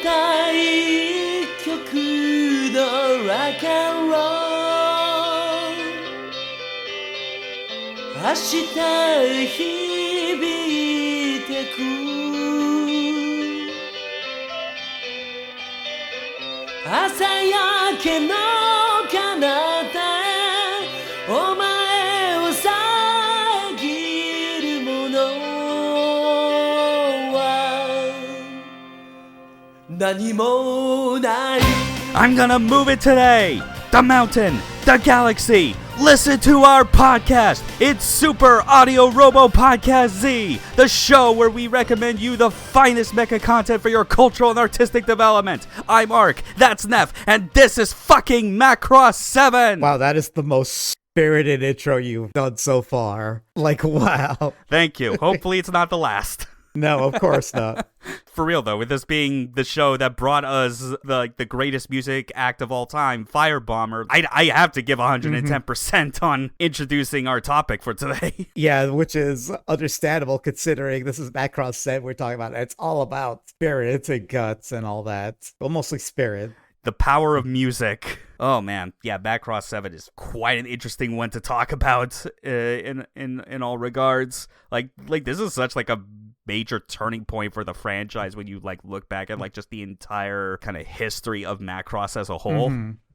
た一曲のロックンロール明日響いてく朝焼けの彼方へお前を遮るものは何もない I'm gonna move it today! The mountain! The galaxy! Listen to our podcast! It's Super Audio Robo Podcast Z! The show where we recommend you the finest mecha content for your cultural and artistic development! I'm Ark, that's Neff, and this is fucking Macross 7! Wow, that is the most spirited intro you've done so far. Like, wow. Thank you. Hopefully it's not the last. No, of course not. For real though, with this being the show that brought us the greatest music act of all time, Firebomber, I have to give 110% on introducing our topic for today. Yeah, which is understandable considering this is Macross 7 we're talking about. It's all about spirits and guts and all that. Well, mostly spirit. The power of music. Oh man, yeah, Macross 7 is quite an interesting one to talk about in all regards. Like this is such like a major turning point for the franchise when you like look back at like just the entire kind of history of Macross as a whole.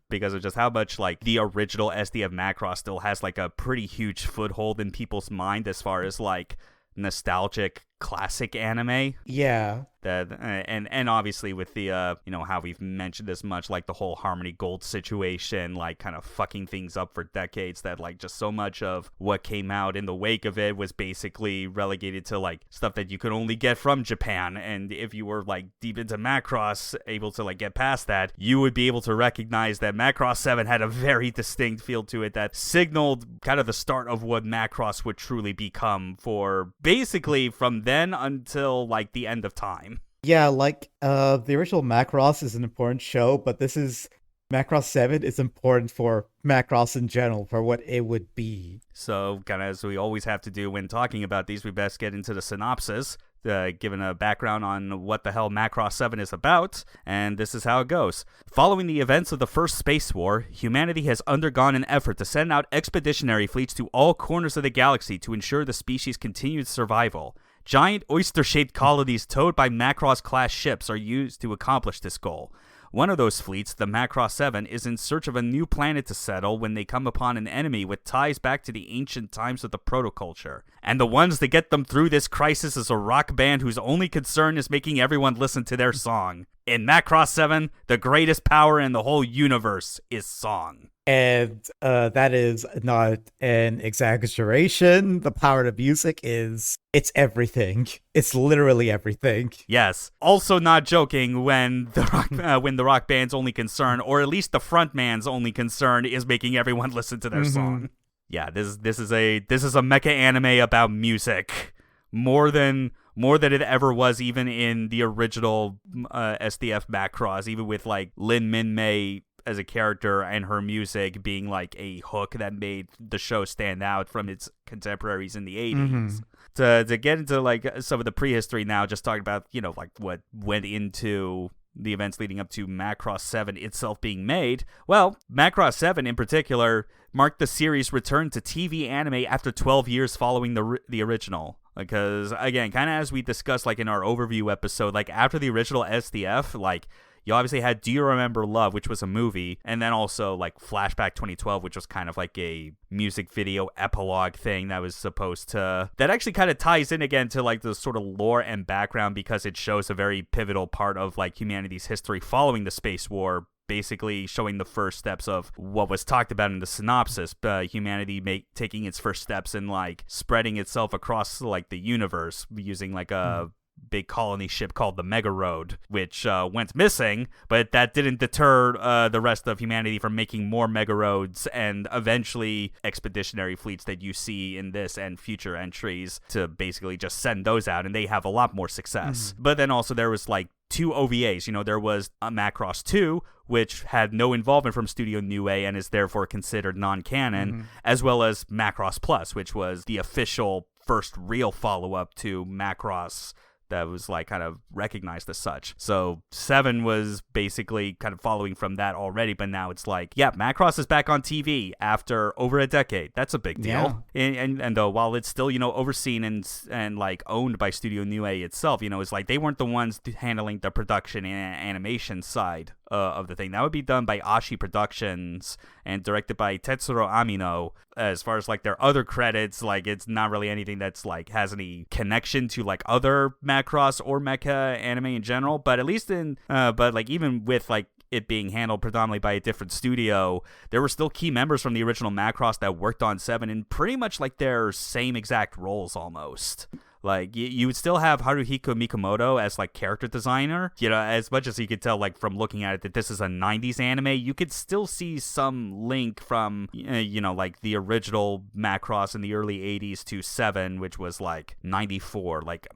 Because of just how much like the original SDF Macross still has like a pretty huge foothold in people's mind as far as like nostalgic classic anime. Yeah. That and obviously with the you know how we've mentioned as much like the whole Harmony Gold situation like kind of fucking things up for decades, that like just so much of what came out in the wake of it was basically relegated to like stuff that you could only get from Japan, and if you were like deep into Macross, able to like get past that, you would be able to recognize that Macross 7 had a very distinct feel to it that signaled kind of the start of what Macross would truly become for basically from then until like the end of time. Yeah, like, the original Macross is an important show, but this is... Macross 7 is important for Macross in general, for what it would be. So, kind of as we always have to do when talking about these, we best get into the synopsis, given a background on what the hell Macross 7 is about, and this is how it goes. Following the events of the First Space War, humanity has undergone an effort to send out expeditionary fleets to all corners of the galaxy to ensure the species' continued survival. Giant oyster-shaped colonies towed by Macross-class ships are used to accomplish this goal. One of those fleets, the Macross 7, is in search of a new planet to settle when they come upon an enemy with ties back to the ancient times of the protoculture. And the ones that get them through this crisis is a rock band whose only concern is making everyone listen to their song. In Macross 7, the greatest power in the whole universe is song. And that is not an exaggeration. The power of music it's everything. It's literally everything. Yes. Also not joking when the rock band's only concern, or at least the front man's only concern, is making everyone listen to their song. Yeah, this is a mecha anime about music. More than it ever was even in the original SDF Macross, even with like Lin Min Mei as a character and her music being like a hook that made the show stand out from its contemporaries in the 80s. To get into like some of the prehistory now, just talking about, you know, like what went into the events leading up to Macross 7 itself being made. Well, Macross 7 in particular marked the series' return to TV anime after 12 years following the original. Because, again, kind of as we discussed like in our overview episode, like after the original SDF, like you obviously had Do You Remember Love, which was a movie, and then also like Flashback 2012, which was kind of like a music video epilogue thing that was supposed to... That actually kind of ties in again to like the sort of lore and background, because it shows a very pivotal part of like humanity's history following the Space War, basically showing the first steps of what was talked about in the synopsis, humanity taking its first steps in like spreading itself across like the universe using like a big colony ship called the Mega Road, which went missing, but that didn't deter the rest of humanity from making more Mega Roads and eventually expeditionary fleets that you see in this and future entries to basically just send those out, and they have a lot more success. But then also there was like 2 OVAs. You know, there was Macross 2, which had no involvement from Studio Nue and is therefore considered non-canon, as well as Macross Plus, which was the official first real follow-up to Macross that was like kind of recognized as such. So 7 was basically kind of following from that already, but now it's like, yeah, Macross is back on TV after over a decade. That's a big deal. Yeah. And though while it's still, overseen and like owned by Studio Nue itself, it's like they weren't the ones handling the production and animation side of the thing. That would be done by Ashi Productions and directed by Tetsuro Amino. As far as like their other credits, like it's not really anything that's like has any connection to like other Macross or mecha anime in general. But at least but like even with like it being handled predominantly by a different studio, there were still key members from the original Macross that worked on 7 in pretty much like their same exact roles almost. Like, you would still have Haruhiko Mikomoto as, like, character designer. As much as you could tell, like, from looking at it that this is a 90s anime, you could still see some link from, like, the original Macross in the early 80s to 7, which was, like, 94, like,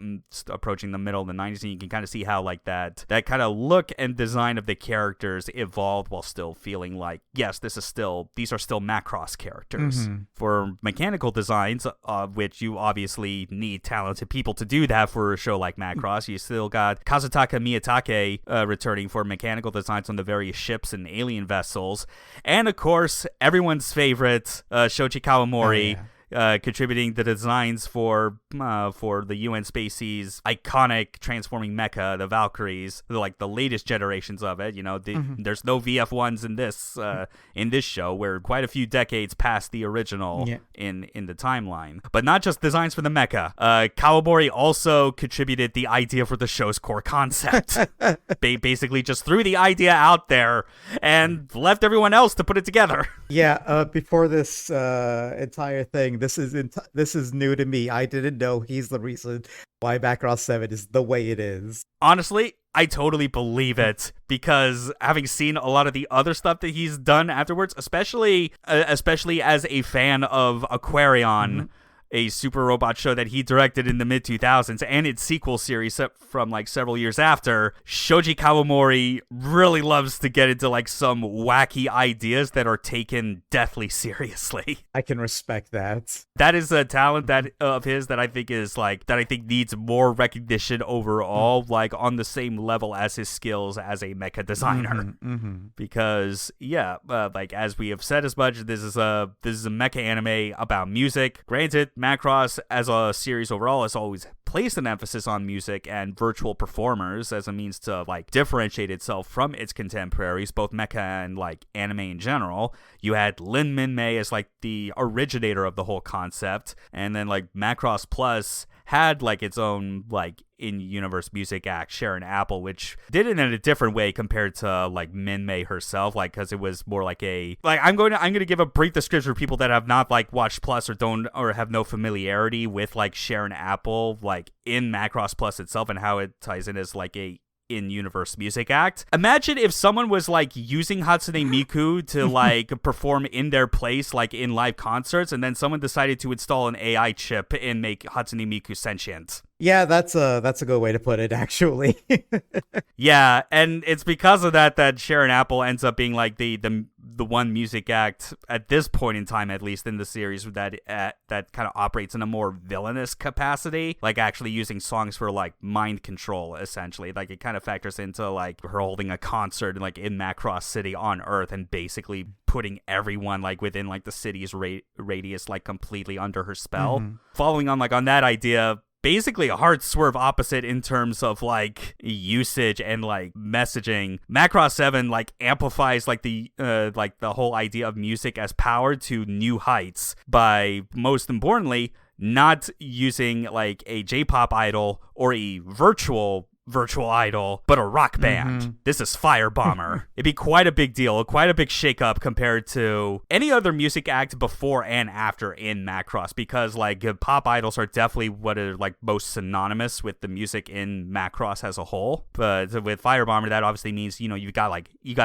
approaching the middle of the 90s. And you can kind of see how, like, that kind of look and design of the characters evolved while still feeling like, yes, these are still Macross characters. Mm-hmm. For mechanical designs, which you obviously need talented people to do that for a show like Macross. You still got Kazutaka Miyatake returning for mechanical designs on the various ships and alien vessels, and of course everyone's favorite Shoji Kawamori. Contributing the designs for the UN Spacey's iconic transforming mecha, the Valkyries, like the latest generations of it. There's no VF1s in this show. We're quite a few decades past the original in the timeline. But not just designs for the mecha. Kawamori also contributed the idea for the show's core concept. Basically, just threw the idea out there and left everyone else to put it together. Yeah. Before this entire thing. This is new to me. I didn't know he's the reason why Macross 7 is the way it is. Honestly, I totally believe it, because having seen a lot of the other stuff that he's done afterwards, especially as a fan of Aquarion, a super robot show that he directed in the mid-2000s, and its sequel series from like several years after, Shoji Kawamori really loves to get into like some wacky ideas that are taken deathly seriously. I can respect that. That is a talent of his that I think needs more recognition overall, like on the same level as his skills as a mecha designer. Because like as we have said as much, this is a mecha anime about music. Granted, Macross as a series overall has always placed an emphasis on music and virtual performers as a means to like differentiate itself from its contemporaries, both mecha and like anime in general. You had Lin Min-mei as like the originator of the whole concept, and then like Macross Plus had like its own like in-universe music act, Sharon Apple, which did it in a different way compared to like Min-mei herself, like because it was more like I'm going to give a brief description for people that have not like watched Plus or have no familiarity with like Sharon Apple like in Macross Plus itself and how it ties in as like a in-universe music act. Imagine if someone was like using Hatsune Miku to like perform in their place like in live concerts, and then someone decided to install an AI chip and make Hatsune Miku sentient. Yeah, that's a good way to put it, actually. Yeah, and it's because of that Sharon Apple ends up being like the one music act at this point in time, at least in the series, that kind of operates in a more villainous capacity, like actually using songs for like mind control, essentially. Like it kind of factors into like her holding a concert like in Macross City on Earth and basically putting everyone like within like the city's radius like completely under her spell. Following on like on that idea, basically a hard swerve opposite in terms of like usage and like messaging. Macross 7 like amplifies like the whole idea of music as power to new heights by, most importantly, not using like a J-pop idol or a virtual idol, but a rock band. This is Firebomber. It'd be quite a big deal, quite a big shakeup compared to any other music act before and after in Macross, because like pop idols are definitely what are like most synonymous with the music in Macross as a whole. But with Firebomber, that obviously means you got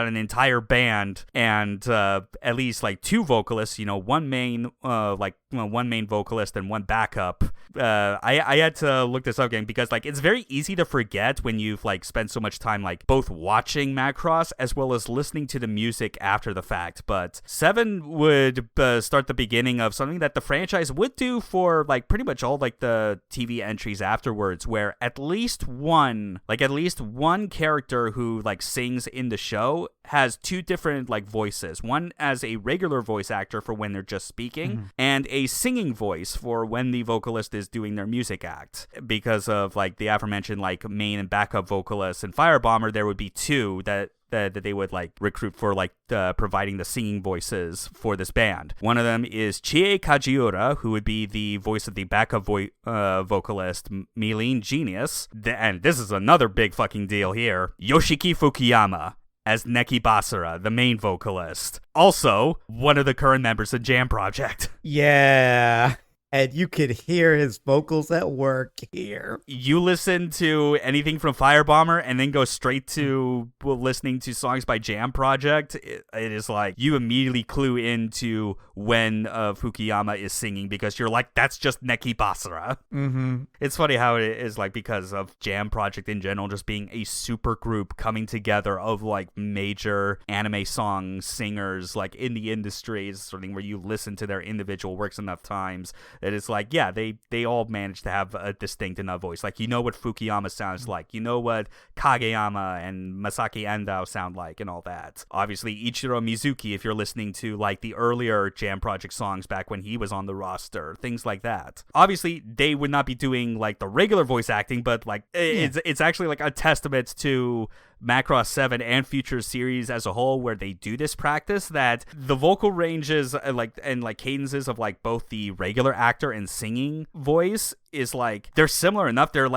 an entire band and at least like two vocalists, one main vocalist and one backup. I had to look this up again because like it's very easy to forget get when you've like spent so much time like both watching Macross as well as listening to the music after the fact. But 7 would start the beginning of something that the franchise would do for like pretty much all like the TV entries afterwards, where at least one character who like sings in the show has 2 different like voices. One as a regular voice actor for when they're just speaking, and a singing voice for when the vocalist is doing their music act. Because of like the aforementioned like main and backup vocalists in Firebomber, there would be 2 that they would like recruit for like providing the singing voices for this band. One of them is Chie Kajiura, who would be the voice of the backup vocalist Mylene Genius. And this is another big fucking deal here. Yoshiki Fukuyama as Neki Basara, the main vocalist. Also, one of the current members of Jam Project. Yeah. And you could hear his vocals at work here. You listen to anything from Firebomber and then go straight to listening to songs by Jam Project. It is like you immediately clue into when Fukuyama is singing, because you're like, that's just Neki Basara. Mm-hmm. It's funny how it is like, because of Jam Project in general just being a super group coming together of like major anime song singers like in the industry, is something where you listen to their individual works enough times. It is like, yeah, they all manage to have a distinct enough voice. Like, you know what Fukuyama sounds like. You know what Kageyama and Masaki Endo sound like and all that. Obviously, Ichiro Mizuki, if you're listening to, like, the earlier Jam Project songs back when he was on the roster. Things like that. Obviously, they would not be doing, like, the regular voice acting, but, like, it's actually, like, a testament to Macross 7 and future series as a whole, where they do this practice, that the vocal ranges and cadences of like both the regular actor and singing voice is like, they're similar enough, they're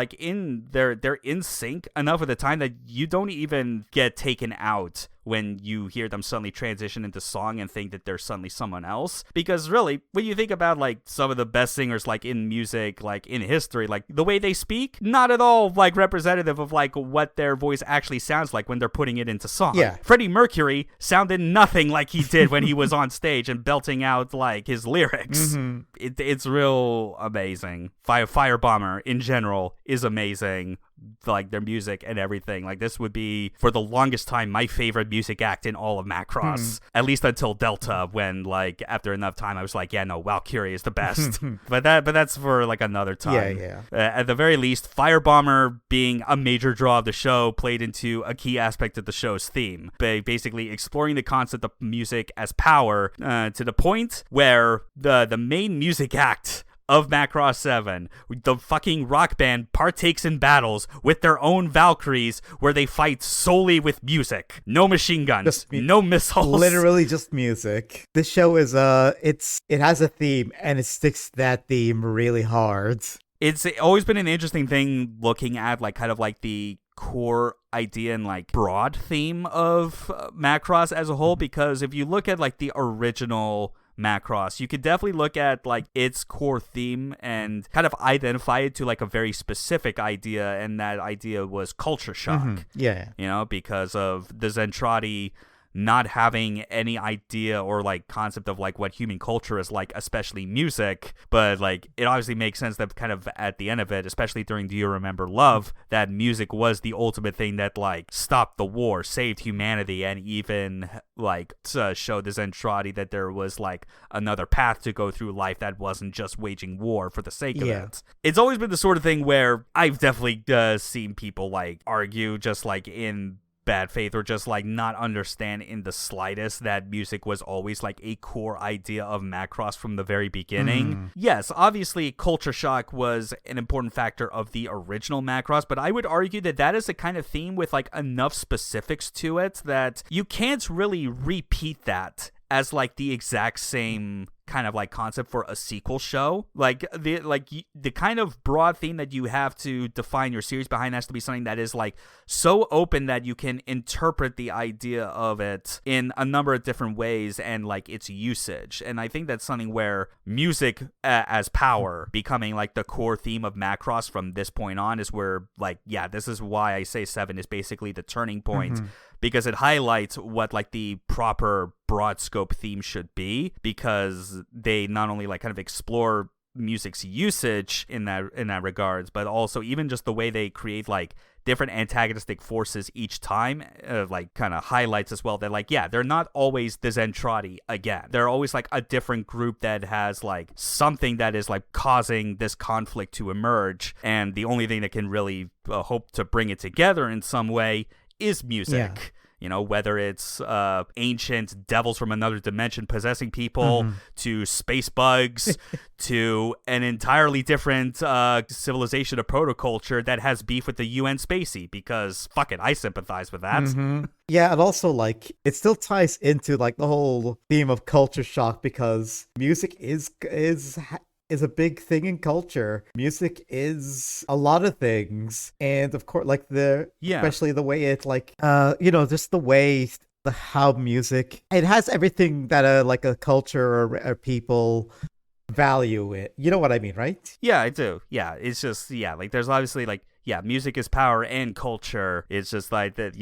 in sync enough at the time that you don't even get taken out when you hear them suddenly transition into song and think that they're suddenly someone else. Because really, when you think about like some of the best singers like in music, like in history, like the way they speak, not at all like representative of like what their voice actually sounds like when they're putting it into song. Yeah. Freddie Mercury sounded nothing like he did when he was on stage and belting out like his lyrics. Mm-hmm. It's real amazing. Firebomber in general is amazing. Like their music and everything. Like this would be for the longest time my favorite music act in all of Macross. At least until Delta, when like after enough time I was like, yeah, no, Valkyrie is the best. but that's for like another time. Yeah. At the very least, Firebomber being a major draw of the show played into a key aspect of the show's theme, basically exploring the concept of music as power, to the point where the main music act of Macross 7, the fucking rock band partakes in battles with their own Valkyries where they fight solely with music. No machine guns, no missiles. Literally just music. This show is it has a theme and it sticks to that theme really hard. It's always been an interesting thing looking at like kind of like the core idea and like broad theme of Macross as a whole, because if you look at like the original Macross, you could definitely look at like its core theme and kind of identify it to like a very specific idea, and that idea was culture shock. Yeah. You know, because of the Zentradi not having any idea or like concept of like what human culture is like, especially music. But like it obviously makes sense that kind of at the end of it, especially during Do You Remember Love, that music was the ultimate thing that like stopped the war, saved humanity, and even like showed the Zentradi that there was like another path to go through life that wasn't just waging war for the sake of it. It's always been the sort of thing where I've definitely seen people like argue just like in bad faith or just like not understand in the slightest that music was always like a core idea of Macross from the very beginning. Yes, obviously culture shock was an important factor of the original Macross, but I would argue that that is a kind of theme with like enough specifics to it that you can't really repeat that as like the exact same kind of like concept for a sequel show. Like the kind of broad theme that you have to define your series behind has to be something that is like so open that you can interpret the idea of it in a number of different ways and like its usage. And I think that's something where music as power becoming like the core theme of Macross from this point on is where like, yeah, this is why I say 7 is basically the turning point. Because it highlights what like the proper broad scope theme should be, because they not only like kind of explore music's usage in that regards, but also even just the way they create like different antagonistic forces each time, like kind of highlights as well that like, yeah, they're not always the Zentradi again. They're always like a different group that has like something that is like causing this conflict to emerge, and the only thing that can really hope to bring it together in some way is music. Yeah. You know, whether it's ancient devils from another dimension possessing people, to space bugs, to an entirely different civilization of protoculture that has beef with the UN Spacey, because fuck it, I sympathize with that. Yeah, and also, like, it still ties into, like, the whole theme of culture shock, because music is a big thing in culture. Music is a lot of things, and of course, like especially the way it like just the way how music, it has everything that like a culture or people value it. You know what I mean, right? Yeah, I do. Yeah, it's just like there's obviously like music is power and culture. It's just like that,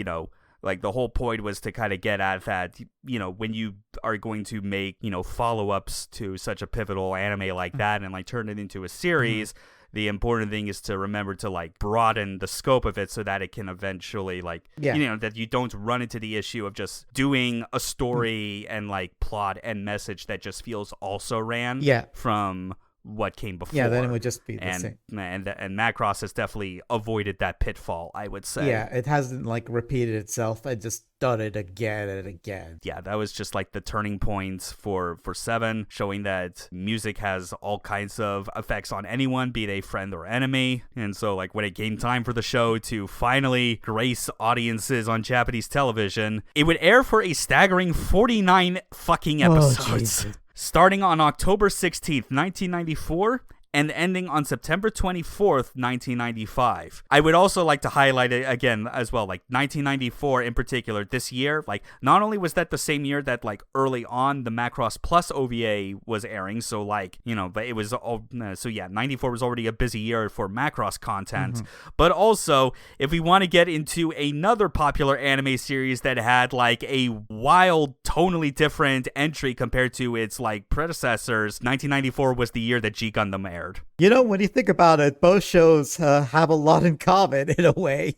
like the whole point was to kind of get at that, when you are going to make, follow-ups to such a pivotal anime like that and like turn it into a series, the important thing is to remember to like broaden the scope of it so that it can eventually like, that you don't run into the issue of just doing a story and like plot and message that just feels also ran from what came before. Yeah, then it would just be the same. And Macross has definitely avoided that pitfall, I would say. Yeah, it hasn't like repeated itself and just done it again and again. Yeah, that was just like the turning point for 7, showing that music has all kinds of effects on anyone, be they friend or enemy. And so like when it came time for the show to finally grace audiences on Japanese television, it would air for a staggering 49 fucking episodes. Starting on October 16th, 1994, and ending on September 24th, 1995. I would also like to highlight it again as well, like 1994 in particular, this year, like not only was that the same year that like early on the Macross Plus OVA was airing, so like, but it was, 94 was already a busy year for Macross content, but also if we want to get into another popular anime series that had like a wild, tonally different entry compared to its like predecessors, 1994 was the year that G Gundam aired. When you think about it, both shows have a lot in common in a way.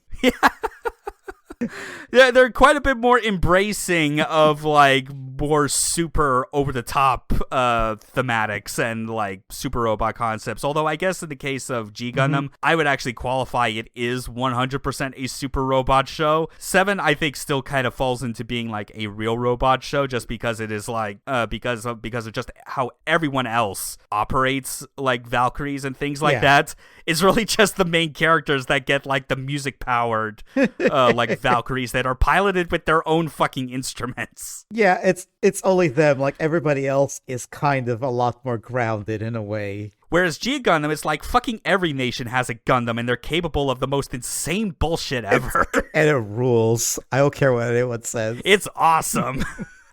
Yeah, they're quite a bit more embracing of like more super over the top thematics and like super robot concepts. Although I guess in the case of G Gundam, I would actually qualify it is 100% a super robot show. 7, I think, still kind of falls into being like a real robot show, just because it is like because of just how everyone else operates, like Valkyries and things like that. It's really just the main characters that get like the music powered like Valkyries that are piloted with their own fucking instruments. Yeah, it's only them. Like everybody else is kind of a lot more grounded in a way. Whereas G Gundam, it's like fucking every nation has a Gundam and they're capable of the most insane bullshit ever. And it rules. I don't care what anyone says. It's awesome.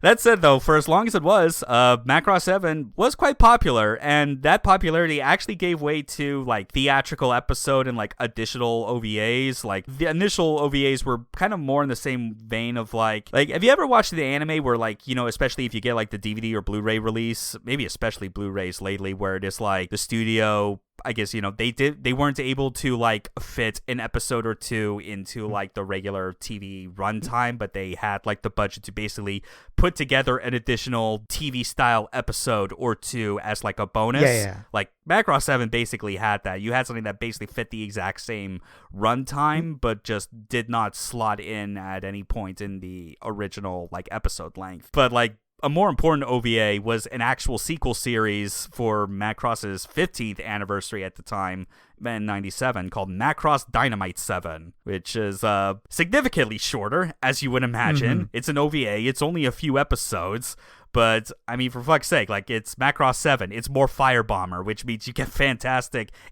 That said, though, for as long as it was, Macross 7 was quite popular, and that popularity actually gave way to, like, theatrical episode and, like, additional OVAs. Like, the initial OVAs were kind of more in the same vein of, like, have you ever watched the anime where, like, especially if you get, like, the DVD or Blu-ray release, maybe especially Blu-rays lately, where it is, like, the studio, I guess, they weren't able to like fit an episode or two into like the regular TV runtime, but they had like the budget to basically put together an additional TV style episode or two as like a bonus. Yeah. Like Macross 7 basically had that. You had something that basically fit the exact same runtime, but just did not slot in at any point in the original like episode length. But like, a more important OVA was an actual sequel series for Macross's 15th anniversary at the time, in 97, called Macross Dynamite 7, which is significantly shorter, as you would imagine. It's an OVA, it's only a few episodes, but, I mean, for fuck's sake, like, it's Macross 7, it's more Firebomber, which means you get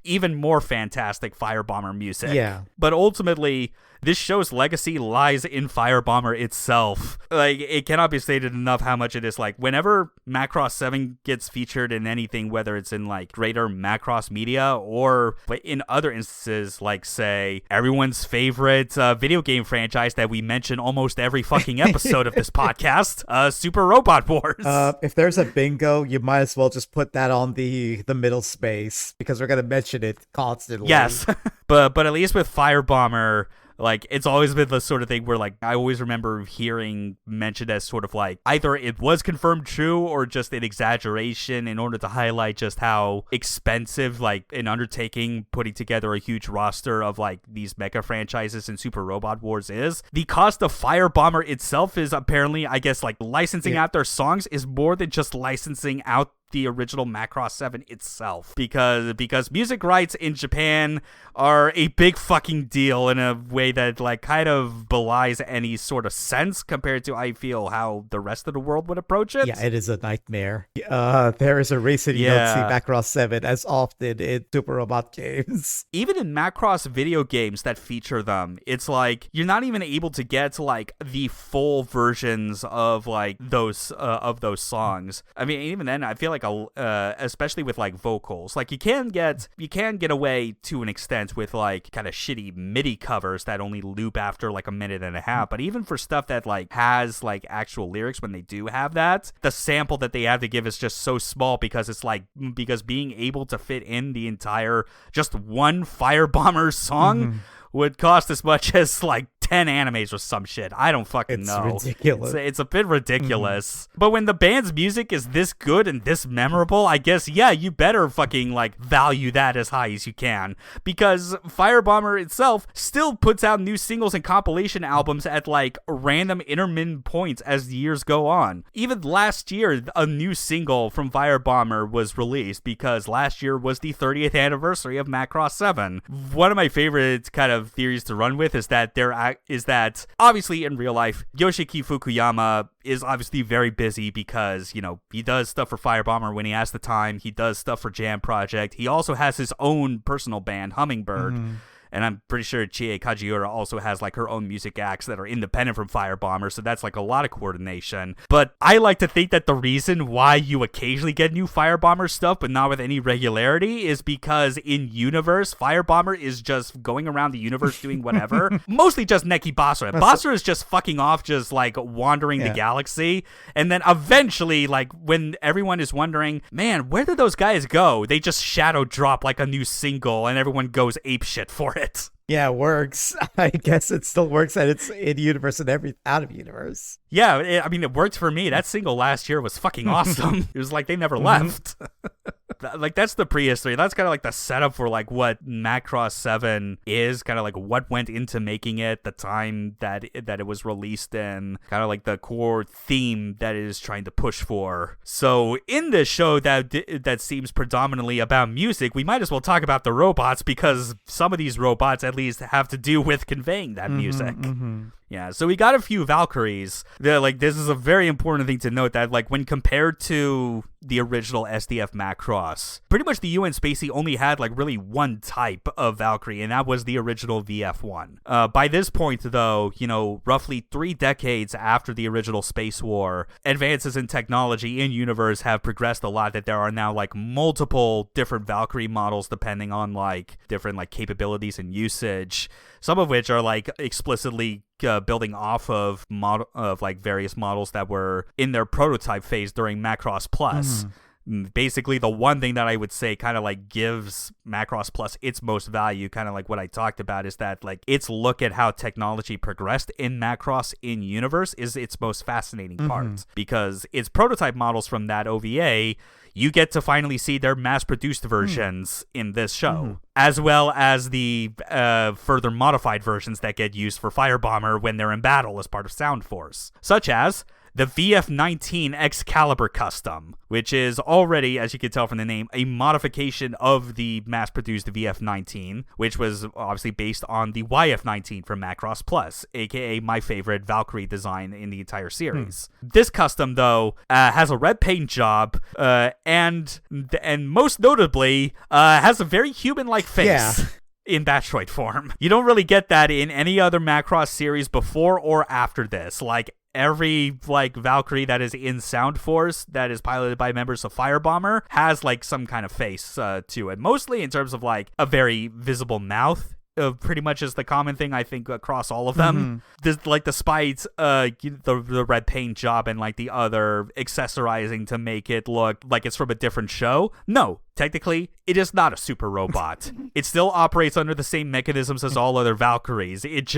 even more fantastic Firebomber music. Yeah. But ultimately, this show's legacy lies in Firebomber itself. Like, it cannot be stated enough how much it is like, whenever Macross 7 gets featured in anything, whether it's in like greater Macross media or in other instances, like say everyone's favorite video game franchise that we mention almost every fucking episode of this podcast, Super Robot Wars. If there's a bingo, you might as well just put that on the middle space, because we're gonna mention it constantly. Yes, but at least with Firebomber, like, it's always been the sort of thing where, like, I always remember hearing mentioned as sort of like either it was confirmed true or just an exaggeration in order to highlight just how expensive, like, an undertaking putting together a huge roster of, like, these mecha franchises in Super Robot Wars is. The cost of Firebomber itself is apparently, I guess, like, licensing out their songs is more than just licensing out the original Macross 7 itself, because music rights in Japan are a big fucking deal in a way that, like, kind of belies any sort of sense compared to, I feel, how the rest of the world would approach it. Yeah, it is a nightmare. There is a reason you don't see Macross 7 as often in Super Robot games. Even in Macross video games that feature them, it's like you're not even able to get to like the full versions of like those songs. I mean, even then, I feel like especially with like vocals, like you can get away to an extent with like kind of shitty MIDI covers that only loop after like a minute and a half. But even for stuff that like has like actual lyrics, when they do have that, the sample that they have to give is just so small because being able to fit in the entire just one Firebomber song would cost as much as like 10 animes or some shit. I don't fucking know. It's ridiculous. It's a bit ridiculous. But when the band's music is this good and this memorable, I guess, yeah, you better fucking like value that as high as you can. Because Firebomber itself still puts out new singles and compilation albums at like random intermittent points as the years go on. Even last year, a new single from Firebomber was released because last year was the 30th anniversary of Macross 7. One of my favorite kind of theories to run with is that obviously in real life, Yoshiki Fukuyama is obviously very busy because, you know, he does stuff for Firebomber when he has the time. He does stuff for Jam Project. He also has his own personal band, Hummingbird. And I'm pretty sure Chie Kajiura also has like her own music acts that are independent from Firebomber, so that's like a lot of coordination. But I like to think that the reason why you occasionally get new Firebomber stuff, but not with any regularity, is because in universe, Firebomber is just going around the universe doing whatever. Mostly just Neki Basra. Basra is just fucking off, just like wandering the galaxy. And then eventually, like when everyone is wondering, man, where did those guys go? They just shadow drop like a new single and everyone goes apeshit for it. Yeah, it works. I guess it still works, and it's in universe and out of universe. Yeah, it worked for me. That single last year was fucking awesome. It was like they never left. Like, that's the prehistory. That's kind of like the setup for like what Macross 7 is, kind of like what went into making it, the time that it was released in, kind of like the core theme that it is trying to push for. So in this show that seems predominantly about music, we might as well talk about the robots, because some of these robots at least have to do with conveying that music. Yeah, so we got a few Valkyries. Like, this is a very important thing to note, that like when compared to the original SDF Macross, pretty much the UN Spacey only had like really one type of Valkyrie, and that was the original VF1. By this point, though, you know, roughly 3 decades after the original Space War, advances in technology in universe have progressed a lot, that there are now like multiple different Valkyrie models depending on like different like capabilities and usage, some of which are like explicitly building off of like various models that were in their prototype phase during Macross Plus. Basically, the one thing that I would say kind of like gives Macross Plus its most value, kind of like what I talked about, is that like its look at how technology progressed in Macross in universe is its most fascinating part, because its prototype models from that OVA, you get to finally see their mass-produced versions in this show, as well as the further modified versions that get used for Firebomber when they're in battle as part of Sound Force, such as the VF-19 Excalibur Custom, which is already, as you can tell from the name, a modification of the mass-produced VF-19, which was obviously based on the YF-19 from Macross Plus, aka my favorite Valkyrie design in the entire series. This custom, though, has a red paint job, and most notably, has a very human-like face. Yeah. in Batroid form. You don't really get that in any other Macross series before or after this. Like, every like Valkyrie that is in Sound Force that is piloted by members of Firebomber has like some kind of face to it, mostly in terms of like a very visible mouth. Pretty much is the common thing I think across all of them. There's like the spites, the red paint job, and like the other accessorizing to make it look like it's from a different show. No, technically, it is not a super robot. It still operates under the same mechanisms as all other Valkyries. It's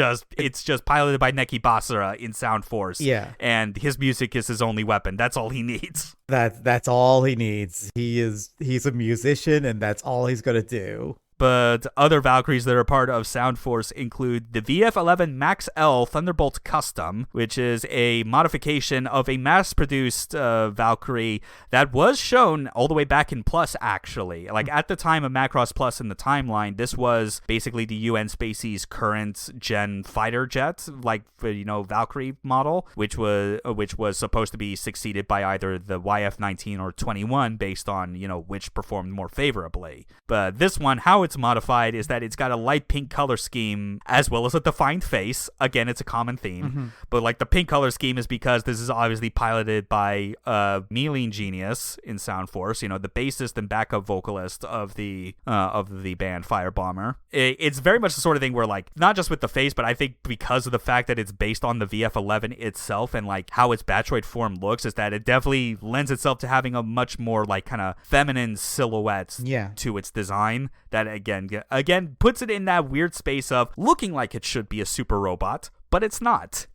just piloted by Neki Basara in Sound Force. Yeah, and his music is his only weapon. That's all he needs. That's all he needs. He's a musician, and that's all he's gonna do. But other Valkyries that are part of Sound Force include the VF-11 Max L Thunderbolt Custom, which is a modification of a mass-produced Valkyrie that was shown all the way back in Plus, actually. Like, at the time of Macross Plus in the timeline, this was basically the UN Spacey's current-gen fighter jet, like, Valkyrie model, which was supposed to be succeeded by either the YF-19 or 21 based on, which performed more favorably. But this one, how it's modified is that it's got a light pink color scheme as well as a defined face. Again, it's a common theme. But like the pink color scheme is because this is obviously piloted by Mealing Genius in Sound Force, the bassist and backup vocalist of the band Firebomber. It's very much the sort of thing where like not just with the face, but I think because of the fact that it's based on the VF-11 itself and like how its Batroid form looks, is that it definitely lends itself to having a much more like kind of feminine silhouette to its design that again puts it in that weird space of looking like it should be a super robot, but it's not.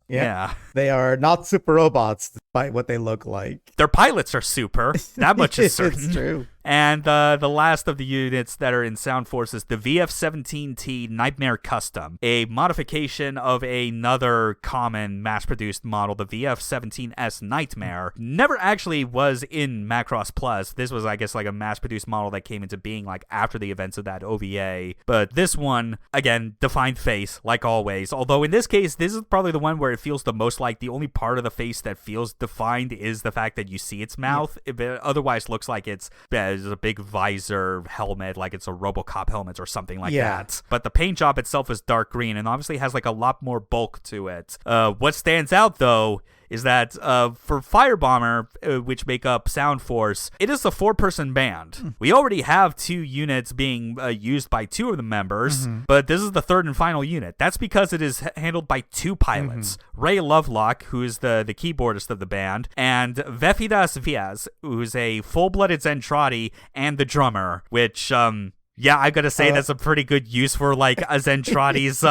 Yeah. They are not super robots despite what they look like. Their pilots are super. That much is certain. It's true. And the last of the units that are in Sound Force is the VF-17T Nightmare Custom, a modification of another common mass-produced model, the VF-17S Nightmare. Never actually was in Macross Plus. This was, I guess, like a mass-produced model that came into being like after the events of that OVA. But this one, again, defined face, like always. Although in this case, this is probably the one where it feels the most like the only part of the face that feels defined is the fact that you see its mouth. It otherwise looks like it's a big visor helmet, like it's a RoboCop helmet or something like that. But the paint job itself is dark green and obviously has like a lot more bulk to it. What stands out though is that for Firebomber, which make up Sound Force, it is a 4-person band. We already have 2 units being used by 2 of the members, but this is the 3rd and final unit. That's because it is handled by 2 pilots. Ray Lovelock, who is the keyboardist of the band, and Vefidas Vias, who's a full-blooded Zentradi and the drummer, which, I gotta say that's a pretty good use for, like, a Zentradi's,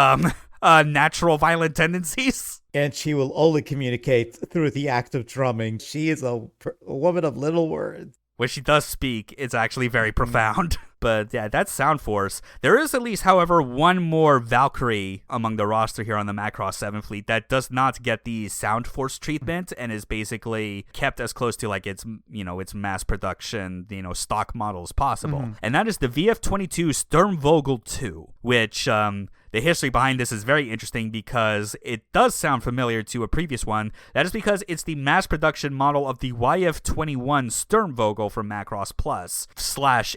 natural violent tendencies. And she will only communicate through the act of drumming. She is a woman of little words. When she does speak, it's actually very profound. But yeah, that's Sound Force. There is at least, however, one more Valkyrie among the roster here on the Macross 7 fleet that does not get the Sound Force treatment and is basically kept as close to like its mass production, stock model as possible. And that is the VF-22 Sturmvogel 2, which the history behind this is very interesting because it does sound familiar to a previous one. That is because it's the mass production model of the YF-21 Sturmvogel from Macross Plus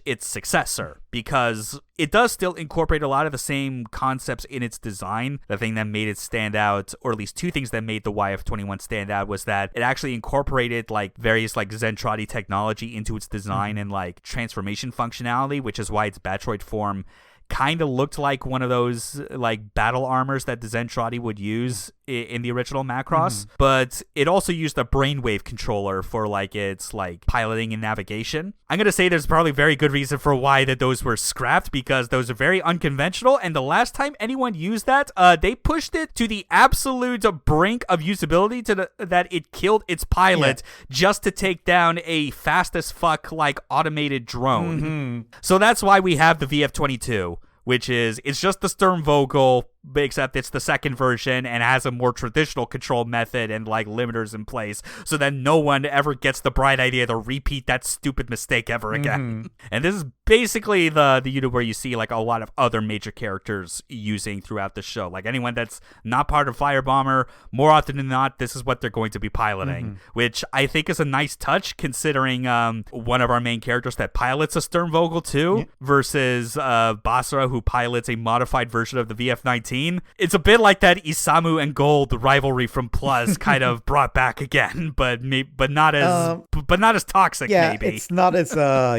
/ its successor, because it does still incorporate a lot of the same concepts in its design. The thing that made it stand out, or at least 2 things that made the YF-21 stand out, was that it actually incorporated like various like Zentradi technology into its design and like transformation functionality, which is why its Batroid form kind of looked like one of those like battle armors that the Zentradi would use in the original Macross, but it also used a brainwave controller for like its like piloting and navigation. I'm gonna say there's probably very good reason for why that those were scrapped, because those are very unconventional, and the last time anyone used that, they pushed it to the absolute brink of usability that it killed its pilot just to take down a fast as fuck like automated drone. So that's why we have the VF-22, which is, it's just the Sturmvogel except it's the second version and has a more traditional control method and like limiters in place, so that no one ever gets the bright idea to repeat that stupid mistake ever again. And this is basically the unit where you see like a lot of other major characters using throughout the show. Like anyone that's not part of Firebomber, more often than not, this is what they're going to be piloting, which I think is a nice touch considering one of our main characters that pilots a Sturmvogel too, versus Basara, who pilots a modified version of the VF-19. It's a bit like that Isamu and Gold rivalry from Plus kind of brought back again, but not as toxic. Maybe it's not as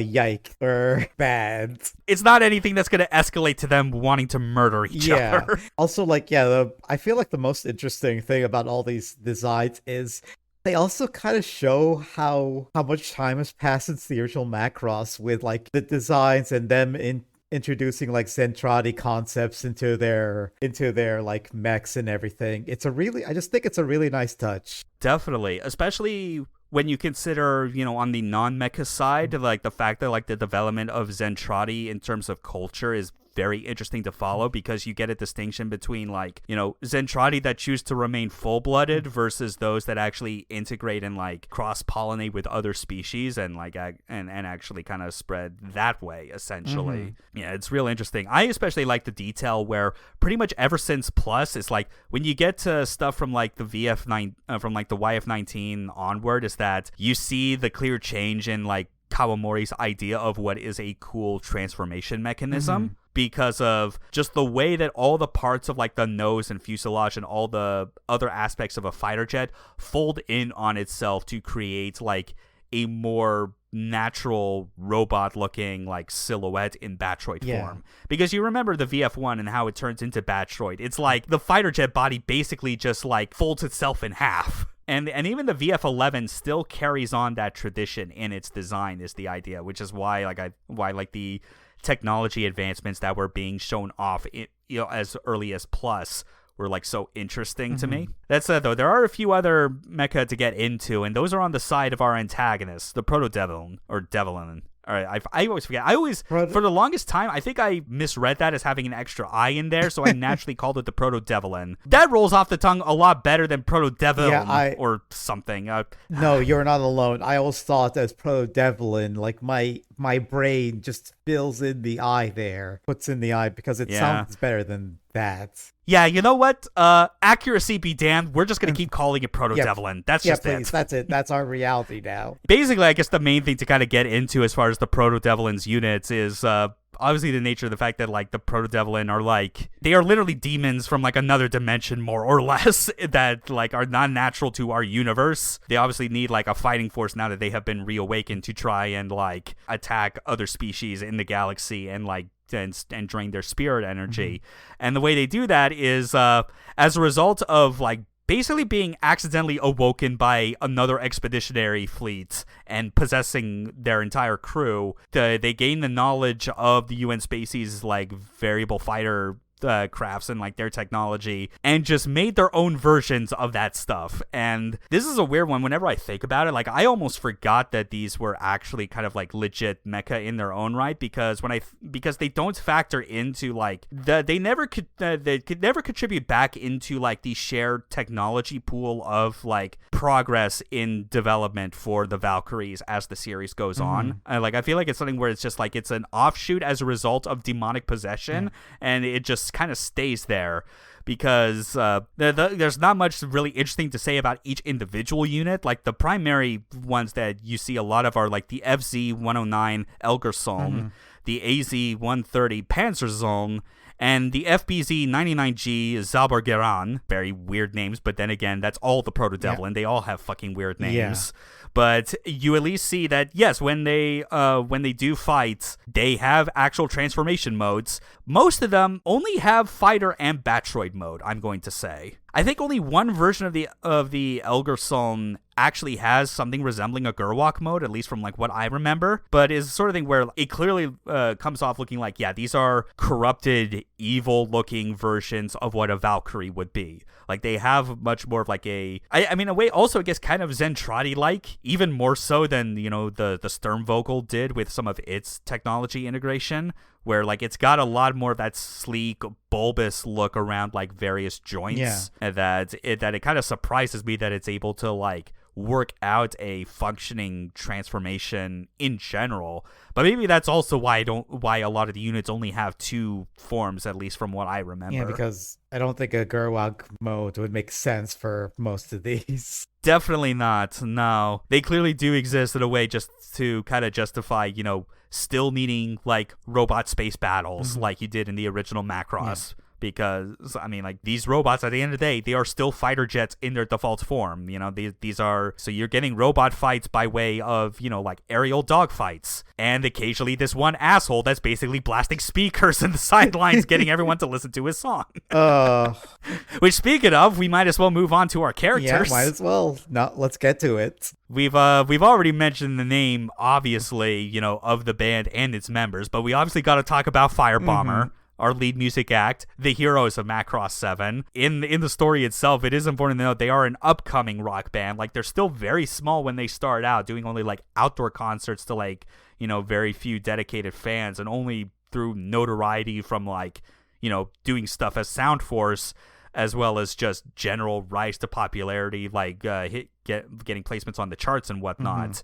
yike or bad. It's not anything that's going to escalate to them wanting to murder each other. Also, I feel like the most interesting thing about all these designs is they also kind of show how much time has passed since the original Macross, with like the designs and them introducing like Zentradi concepts into their like mechs and everything. I just think it's a really nice touch. Definitely, especially when you consider, on the non-mecha side, like the fact that like the development of Zentradi in terms of culture is very interesting to follow, because you get a distinction between like, Zentradi that choose to remain full-blooded versus those that actually integrate and like cross-pollinate with other species and like and actually kind of spread that way, essentially. Yeah, it's real interesting. I especially like the detail where pretty much ever since Plus, it's like when you get to stuff from like the from like the YF-19 onward, is that you see the clear change in like Kawamori's idea of what is a cool transformation mechanism, because of just the way that all the parts of like the nose and fuselage and all the other aspects of a fighter jet fold in on itself to create like a more natural robot looking like silhouette in Batroid form. Because you remember the VF1 and how it turns into Batroid. It's like the fighter jet body basically just like folds itself in half. And even the VF-11 still carries on that tradition in its design, is the idea, which is why the technology advancements that were being shown off, as early as Plus, were like so interesting to me. That said, though, there are a few other mecha to get into, and those are on the side of our antagonist, the Proto-Devil, or Devilin. All right, I always forget. For the longest time, I think I misread that as having an extra I in there, so I naturally called it the Proto-Devilin. That rolls off the tongue a lot better than Proto-Devil or something. No, you're not alone. I always thought as Proto-Devilin, like my brain just fills in the I there, puts in the I, because it sounds better than that. Yeah, you know what? Accuracy be damned. We're just going to keep calling it Proto-Devilin. That's just please. That's it. That's our reality now. Basically, I guess the main thing to kind of get into as far as the Proto-Devilin's units is obviously the nature of the fact that like the Proto-Devilin are like, they are literally demons from like another dimension, more or less, that like are not natural to our universe. They obviously need like a fighting force now that they have been reawakened to try and like attack other species in the galaxy and like and drain their spirit energy. And the way they do that is as a result of like basically being accidentally awoken by another expeditionary fleet and possessing their entire crew. They gain the knowledge of the UN species like variable fighter crafts and like their technology, and just made their own versions of that stuff. And this is a weird one. Whenever I think about it, like I almost forgot that these were actually kind of like legit mecha in their own right, because because they don't factor into like they could never contribute back into like the shared technology pool of like progress in development for the Valkyries as the series goes on. Like I feel like it's something where it's just like it's an offshoot as a result of demonic possession, and it just kind of stays there, because there's not much really interesting to say about each individual unit. Like the primary ones that you see a lot of are like the FZ-109 Elgersolm, the AZ-130 Panzerzone, and the FBZ-99G Zalbargeran. Very weird names, but then again, that's all the Proto-Devil, they all have fucking weird names. But you at least see that, yes, when they do fight, they have actual transformation modes. Most of them only have fighter and Batroid mode, I'm going to say. I think only one version of the Elgersolm actually has something resembling a Gerwalk mode, at least from like what I remember, but is the sort of thing where it clearly comes off looking like, yeah, these are corrupted, evil-looking versions of what a Valkyrie would be. Like they have much more of like I mean, a way also I guess kind of Zentradi-like, even more so than, the Sturmvogel did with some of its technology integration, where like it's got a lot more of that sleek, bulbous look around like various joints, and that it kind of surprises me that it's able to like work out a functioning transformation in general. But maybe that's also why a lot of the units only have 2 forms, at least from what I remember. Yeah, because I don't think a Gerwag mode would make sense for most of these. Definitely not. No, they clearly do exist in a way just to kind of justify, still needing like robot space battles like you did in the original Macross. Because, I mean, like, these robots, at the end of the day, they are still fighter jets in their default form. These are... So you're getting robot fights by way of, like, aerial dogfights. And occasionally this one asshole that's basically blasting speakers in the sidelines, getting everyone to listen to his song. Which, speaking of, we might as well move on to our characters. Yeah, might as well. No, let's get to it. We've already mentioned the name, obviously, of the band and its members. But we obviously got to talk about Firebomber. Our lead music act, the heroes of Macross 7. In the story itself, it is important to note they are an upcoming rock band. Like, they're still very small when they start out, doing only like outdoor concerts to like, very few dedicated fans, and only through notoriety from like, doing stuff as Sound Force, as well as just general rise to popularity, like getting placements on the charts and whatnot.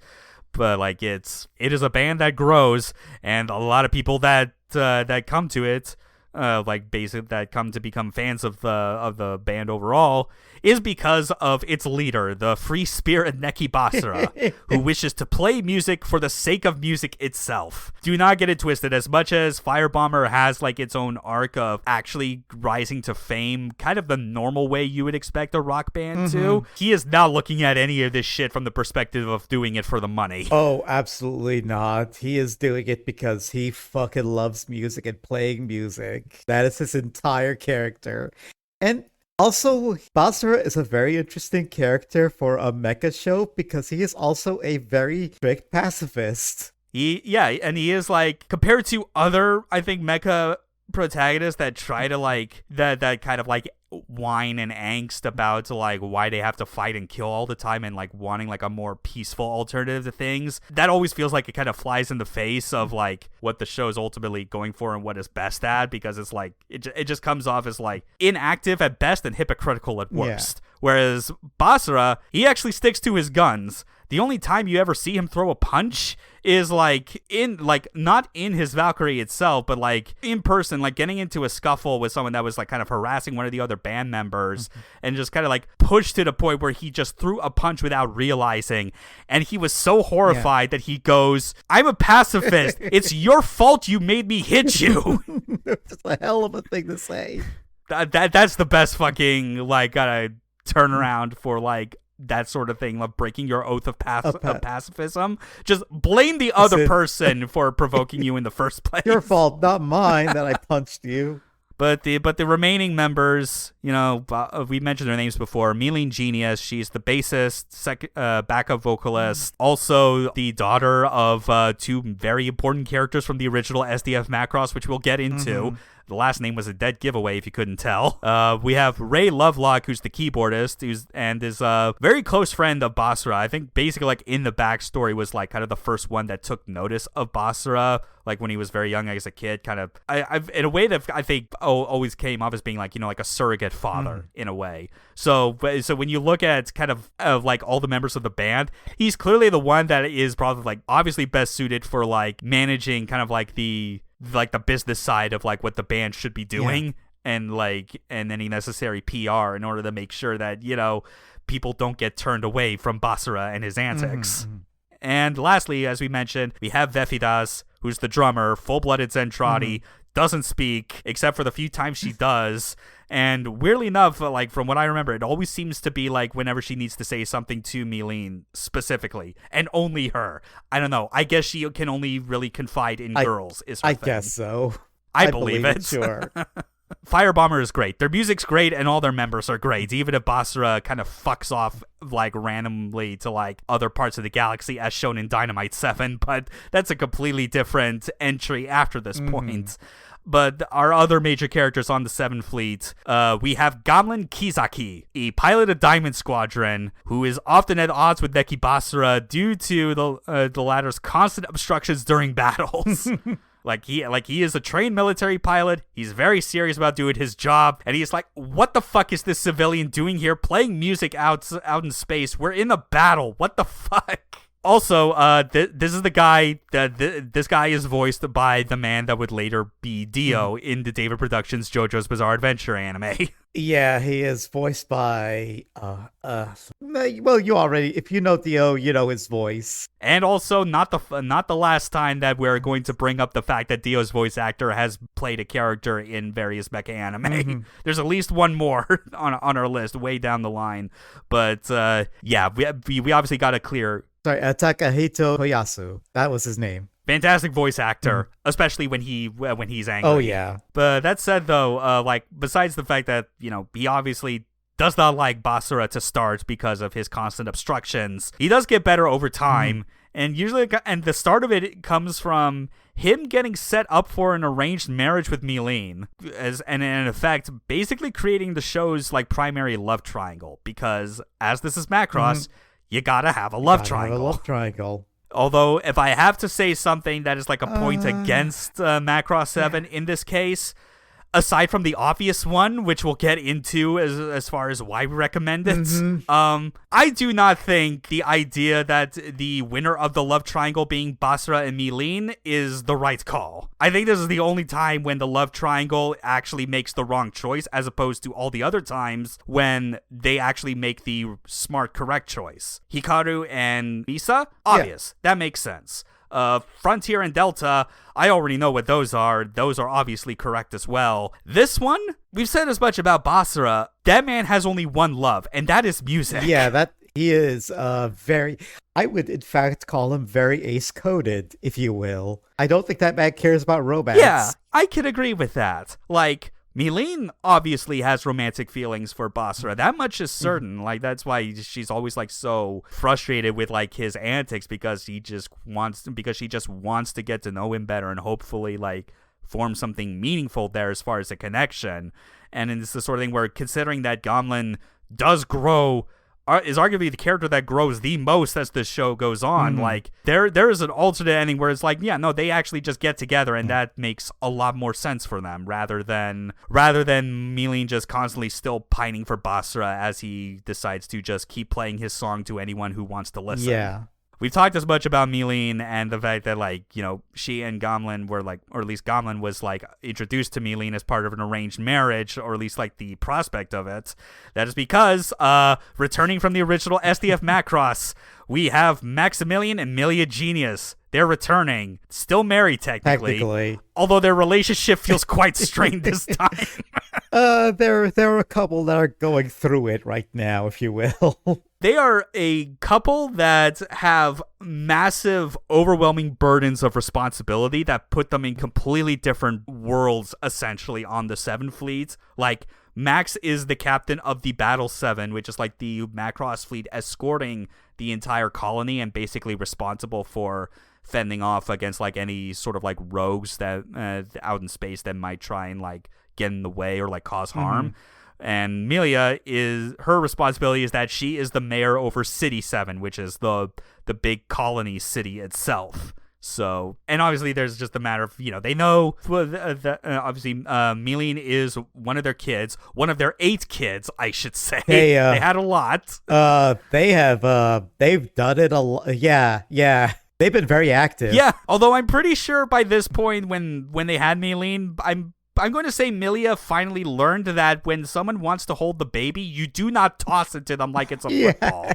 But like it is a band that grows, and a lot of people that come to it, like basically that come to become fans of the band overall, is because of its leader, the free spirit Neki Basara, who wishes to play music for the sake of music itself. Do not get it twisted. As much as Firebomber has like its own arc of actually rising to fame, kind of the normal way you would expect a rock band to, he is not looking at any of this shit from the perspective of doing it for the money. Oh, absolutely not. He is doing it because he fucking loves music and playing music. That is his entire character. And also, Basara is a very interesting character for a mecha show because he is also a very strict pacifist. And he is like, compared to other, I think, mecha protagonists that try to like, that kind of like whine and angst about like why they have to fight and kill all the time, and like wanting like a more peaceful alternative to things, that always feels like it kind of flies in the face of like what the show is ultimately going for and what it's best at, because it's like it just comes off as like inactive at best and hypocritical at worst. Whereas Basara, he actually sticks to his guns. The only time you ever see him throw a punch is like not in his Valkyrie itself, but like in person, like getting into a scuffle with someone that was like kind of harassing one of the other band members, and just kind of like pushed to the point where he just threw a punch without realizing. And he was so horrified that he goes, "I'm a pacifist. It's your fault you made me hit you." It's a hell of a thing to say. That's the best fucking like gotta turn around for like that sort of thing, like breaking your oath of pacifism. Just blame the other person for provoking you in the first place. Your fault, not mine, that I punched you. But the remaining members, we mentioned their names before. Meline Genius, she's the bassist, backup vocalist, also the daughter of 2 very important characters from the original SDF Macross, which we'll get into. The last name was a dead giveaway if you couldn't tell. We have Ray Lovelock, who's the keyboardist, and is a very close friend of Basara. I think basically like in the backstory was like kind of the first one that took notice of Basara, like when he was very young as a kid, kind of I've in a way that I think always came off as being like, like a surrogate father in a way. So when you look at kind of like all the members of the band, he's clearly the one that is probably like obviously best suited for like managing kind of like the business side of like what the band should be doing, and any necessary PR in order to make sure that people don't get turned away from Basara and his antics. And lastly, as we mentioned, we have Vefidas, who's the drummer, full-blooded Zentradi, doesn't speak except for the few times she does. And weirdly enough, like from what I remember, it always seems to be like whenever she needs to say something to Meline specifically, and only her. I don't know. I guess she can only really confide in girls. Is her thing. Guess so. I believe it. Sure. Firebomber is great. Their music's great, and all their members are great. Even if Basara kind of fucks off like randomly to like other parts of the galaxy, as shown in Dynamite 7, but that's a completely different entry after this point. But our other major characters on the 7 fleet, we have Gamlen Kizaki, a pilot of Diamond Squadron, who is often at odds with Neki Basara due to the latter's constant obstructions during battles. Like he is a trained military pilot. He's very serious about doing his job, and he's like, "What the fuck is this civilian doing here, playing music out in space? We're in a battle. What the fuck?" Also, this is the guy this guy is voiced by the man that would later be Dio in the David Productions JoJo's Bizarre Adventure anime. Yeah, he is voiced by well, you already, if you know Dio, you know his voice. And also not the last time that we're going to bring up the fact that Dio's voice actor has played a character in various mecha anime. There's at least one more on our list way down the line. But yeah, we obviously got to clear. Sorry, Takahito Koyasu. That was his name. Fantastic voice actor, especially when he's angry. Oh yeah. But that said, though, like besides the fact that he obviously does not like Basara to start because of his constant obstructions, he does get better over time, and the start of it comes from him getting set up for an arranged marriage with Milene, and in effect basically creating the show's like primary love triangle, because as this is Macross, you gotta have a love triangle. Although, if I have to say something that is like a point against Macross 7 in this case, aside from the obvious one, which we'll get into as far as why we recommend it, I do not think the idea that the winner of the love triangle being Basara and Milene is the right call. I think this is the only time when the love triangle actually makes the wrong choice, as opposed to all the other times when they actually make the smart, correct choice. Hikaru and Misa? Obvious. Yeah. That makes sense. Frontier and Delta, I already know what those are. Those are obviously correct as well. This one, we've said as much about Basara. That man has only one love, and that is music. Yeah, that he is very, I would in fact call him very ace-coded, if you will. I don't think that man cares about romance. Yeah, I can agree with that. Like, Milene obviously has romantic feelings for Basara. That much is certain. Like, that's why she's always like so frustrated with like his antics, because she just wants to get to know him better and hopefully like form something meaningful there as far as a connection. And it's the sort of thing where, considering that Gamlen does grow, is arguably the character that grows the most as the show goes on. Like, there is an alternate ending where it's like, yeah, no, they actually just get together, and that makes a lot more sense for them, rather than Milene just constantly still pining for Basara as he decides to just keep playing his song to anyone who wants to listen. Yeah. We've talked as much about Milene and the fact that, like, she and Gamlen were like, or at least Gamlen was like introduced to Milene as part of an arranged marriage, or at least like the prospect of it. That is because, returning from the original SDF Macross, we have Maximilian and Milia Genius. They're returning, still married technically. Although their relationship feels quite strained this time. There are a couple that are going through it right now, if you will. They are a couple that have massive, overwhelming burdens of responsibility that put them in completely different worlds, essentially, on the Seven Fleet. Like, Max is the captain of the Battle 7, which is like the Macross fleet escorting the entire colony and basically responsible for fending off against like any sort of like rogues that out in space that might try and like get in the way or like cause harm. And Milia, her responsibility is that she is the mayor over City 7, which is the big colony city itself. So, and obviously there's just a matter of, they know, obviously Milene is one of their kids, one of their 8 kids, I should say. They had a lot. They've done it a lot. Yeah. They've been very active. Yeah, although I'm pretty sure by this point when they had Milene, I'm going to say Milia finally learned that when someone wants to hold the baby, you do not toss it to them like it's a football.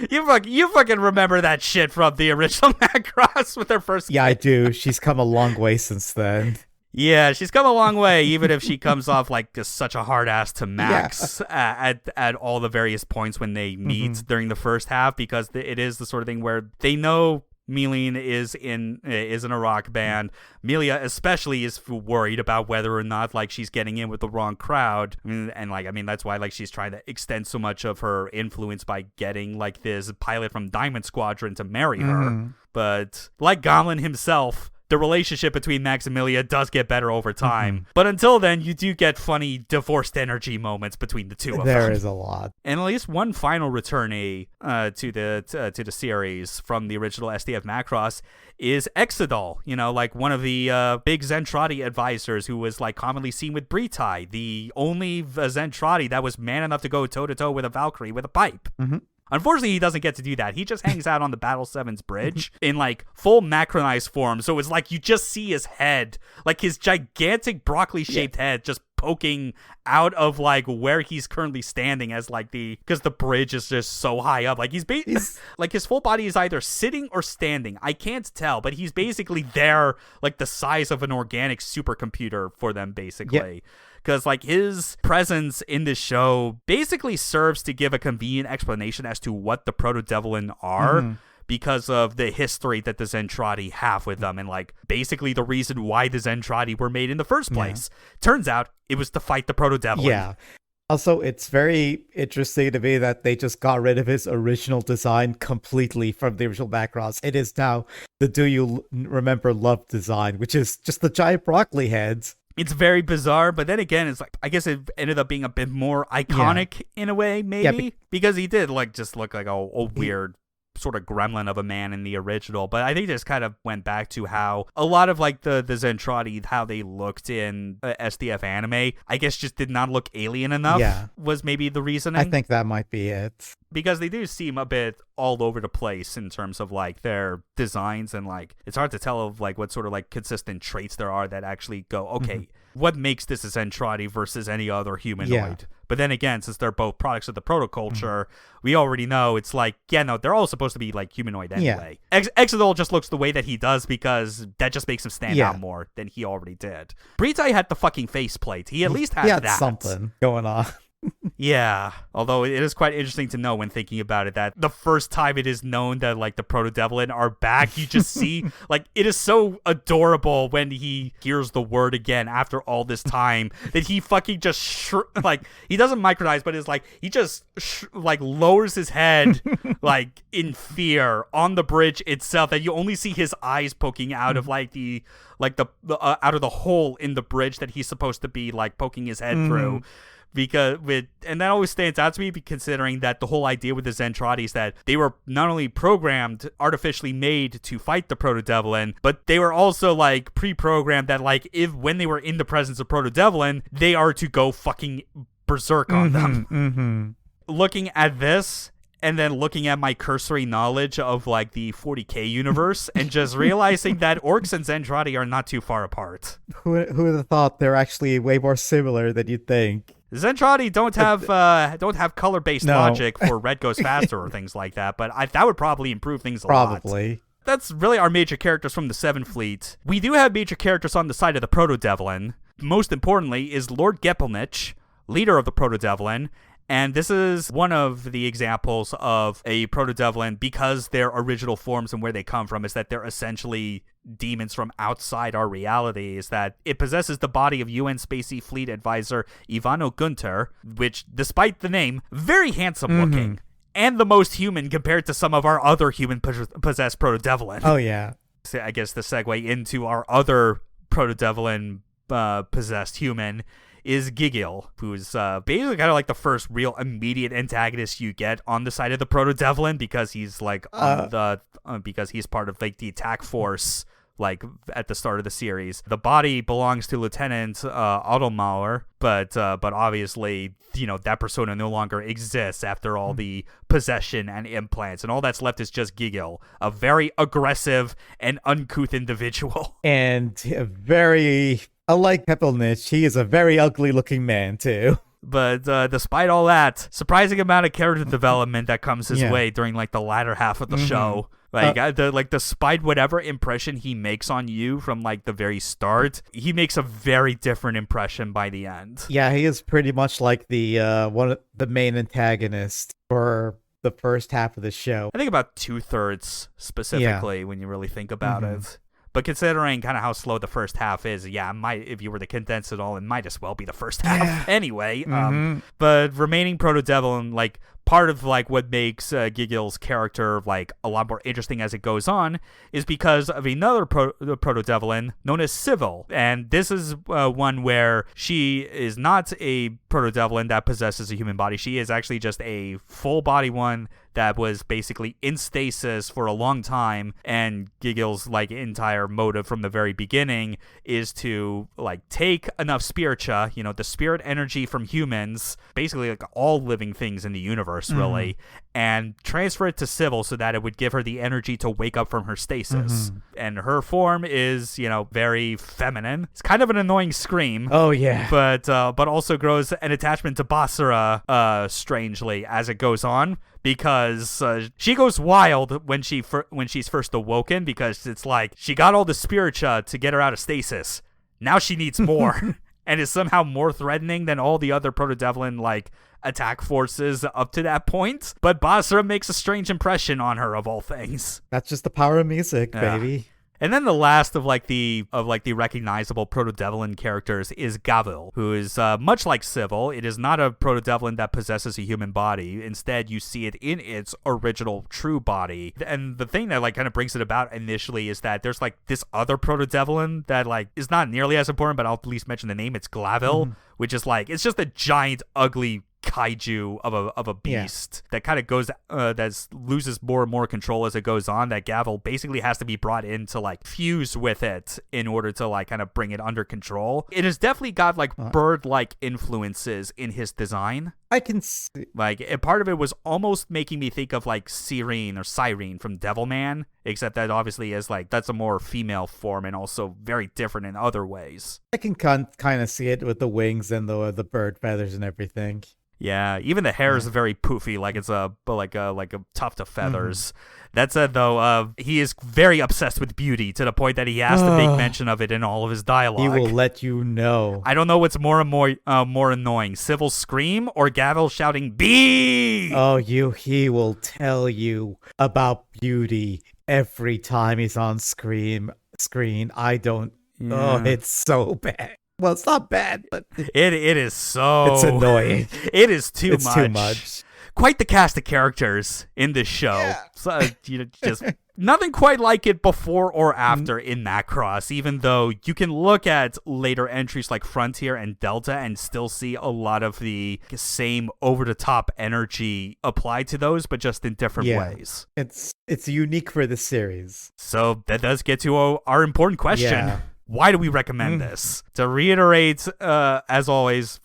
You fucking remember that shit from the original Macross with her first kid. Yeah, I do. She's come a long way since then. Yeah, she's come a long way, even if she comes off like just such a hard ass to Max at all the various points when they meet during the first half, because it is the sort of thing where they know Milene is in a rock band. Milia especially is worried about whether or not like she's getting in with the wrong crowd, and that's why like she's trying to extend so much of her influence by getting like this pilot from Diamond Squadron to marry her. But like Gamlen himself, the relationship between Max and Amelia does get better over time. But until then, you do get funny divorced energy moments between the two of them. There is a lot. And at least one final returnee to the series from the original SDF Macross is Exodol, like one of the big Zentradi advisors who was like commonly seen with Britai, the only Zentradi that was man enough to go toe-to-toe with a Valkyrie with a pipe. Unfortunately, he doesn't get to do that. He just hangs out on the Battle 7's bridge in like full macronized form. So it's like you just see his head, like his gigantic broccoli-shaped head just poking out of like where he's currently standing as like because the bridge is just so high up. Like he's like his full body is either sitting or standing. I can't tell, but he's basically there like the size of an organic supercomputer for them basically. Because, like, his presence in this show basically serves to give a convenient explanation as to what the Proto-Devlin are because of the history that the Zentradi have with them and, like, basically the reason why the Zentradi were made in the first place. Turns out it was to fight the Proto-Devlin. Yeah. Also, it's very interesting to me that they just got rid of his original design completely from the original Macross. It is now the Do You Remember Love design, which is just the giant broccoli heads. It's very bizarre, but then again, it's like, I guess it ended up being a bit more iconic in a way, maybe, because he did like just look like a weird sort of gremlin of a man in the original. But I think this kind of went back to how a lot of like the Zentradi, how they looked in SDF anime, I guess just did not look alien enough was maybe the reasoning. I think that might be it. Because they do seem a bit all over the place in terms of like their designs, and like it's hard to tell of like what sort of like consistent traits there are that actually go, okay, what makes this a Zentradi versus any other humanoid? But then again, since they're both products of the proto-culture, we already know it's like, they're all supposed to be like humanoid anyway. Exodol just looks the way that he does because that just makes him stand out more than he already did. Britai had the fucking faceplate. He at least had that. Something going on. Yeah, although it is quite interesting to know when thinking about it that the first time it is known that like the Proto-Devlin are back, you just see like it is so adorable when he hears the word again after all this time that he fucking just like he doesn't micronize, but it's like he just like lowers his head like in fear on the bridge itself, that you only see his eyes poking out of like the out of the hole in the bridge that he's supposed to be like poking his head through. And that always stands out to me, considering that the whole idea with the Zentradi is that they were not only programmed, artificially made to fight the Proto-Devlin, but they were also like pre-programmed that like when they were in the presence of Proto-Devlin, they are to go fucking berserk on them. Looking at this, and then looking at my cursory knowledge of like the 40k universe and just realizing that orcs and Zentradi are not too far apart. Who would have thought they're actually way more similar than you'd think? Zentradi don't have color-based logic for red goes faster or things like that, but that would probably improve things a lot. Probably. That's really our major characters from the 7th Fleet. We do have major characters on the side of the Proto-Devlin. Most importantly is Lord Gepelnich, leader of the Proto-Devlin, and this is one of the examples of a Proto-Devlin, because their original forms and where they come from is that they're essentially demons from outside our reality, is that it possesses the body of UN Spacey Fleet Advisor Ivano Gunter, which, despite the name, very handsome looking, and the most human compared to some of our other human-possessed Proto-Devlin. Oh, yeah. So I guess the segue into our other Proto-Devlin possessed human is Gigil, who's basically kind of like the first real immediate antagonist you get on the side of the Proto-Devlin, because he's like because he's part of like the attack force like at the start of the series. The body belongs to Lieutenant Ottomauer, but obviously that persona no longer exists after all the possession and implants, and all that's left is just Gigil, a very aggressive and uncouth individual, and unlike Gepelnich, he is a very ugly-looking man, too. But despite all that, surprising amount of character development that comes his way during like the latter half of the show. Like, despite whatever impression he makes on you from like the very start, he makes a very different impression by the end. Yeah, he is pretty much like the the main antagonist for the first half of the show. I think about 2/3 specifically when you really think about it. But considering kind of how slow the first half is, if you were to condense it all, it might as well be the first half anyway. But remaining Proto-Devlin, like part of like what makes Gigil's character like a lot more interesting as it goes on is because of another proto-devlin known as Civil, and this is one where she is not a proto-devlin that possesses a human body. She is actually just a full body one that was basically in stasis for a long time, and Gigil's like entire motive from the very beginning is to like take enough spiricha, the spirit energy from humans, basically like all living things in the universe really, and transfer it to Civil so that it would give her the energy to wake up from her stasis. And her form is, very feminine. It's kind of an annoying scream. Oh yeah. But also grows an attachment to Basara strangely as it goes on, because she goes wild when she's first awoken, because it's like she got all the spiricha to get her out of stasis. Now she needs more and is somehow more threatening than all the other proto-devlin like attack forces up to that point. But Basra makes a strange impression on her, of all things. That's just the power of music, baby. And then the last of the recognizable proto-devlin characters is Gavil, who is much like Civil. It is not a proto-devlin that possesses a human body. Instead, you see it in its original true body. And the thing that like kind of brings it about initially is that there's like this other proto-devlin that like is not nearly as important, but I'll at least mention the name. It's Glavil, which is like, it's just a giant, ugly kaiju of a beast that kind of goes that loses more and more control as it goes on, that Gavil basically has to be brought in to like fuse with it in order to like kind of bring it under control. It has definitely got like bird-like influences in his design. I can see. Like, part of it was almost making me think of like Sirene from Devilman, except that obviously is like, that's a more female form and also very different in other ways. I can kind of see it with the wings and the bird feathers and everything. Yeah, even the hair is very poofy, like it's a tuft of feathers. That said, though, he is very obsessed with beauty to the point that he has to make mention of it in all of his dialogue. He will let you know. I don't know what's more annoying, Civil's scream or Gavil shouting "Bee!" Oh, he will tell you about beauty every time he's on screen. I don't. Yeah. Oh, it's so bad. Well, it's not bad, but it is so... It's annoying. It is too much. It's too much. Quite the cast of characters in this show. Yeah. So, just nothing quite like it before or after in Macross, even though you can look at later entries like Frontier and Delta and still see a lot of the same over-the-top energy applied to those, but just in different ways. It's unique for the series. So that does get to our important question. Yeah. Why do we recommend this? To reiterate, as always,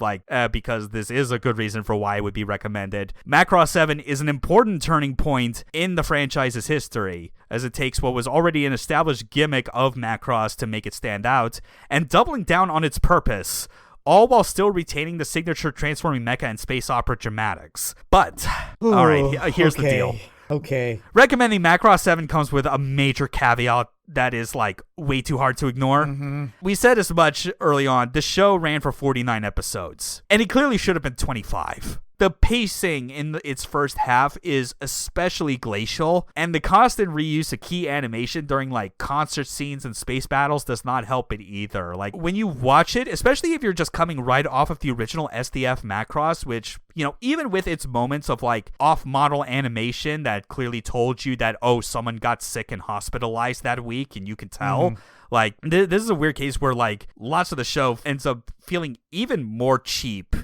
because this is a good reason for why it would be recommended, Macross 7 is an important turning point in the franchise's history, as it takes what was already an established gimmick of Macross to make it stand out, and doubling down on its purpose, all while still retaining the signature transforming mecha and space opera dramatics. But, alright, here's the deal. Okay. Recommending Macross 7 comes with a major caveat that is like way too hard to ignore. We said as much early on. The show ran for 49 episodes, and it clearly should have been 25. The pacing in its first half is especially glacial, and the constant reuse of key animation during like concert scenes and space battles does not help it either. Like, when you watch it, especially if you're just coming right off of the original SDF Macross, which, even with its moments of like off-model animation that clearly told you that, oh, someone got sick and hospitalized that week, and you can tell. Like, this is a weird case where like lots of the show ends up feeling even more cheap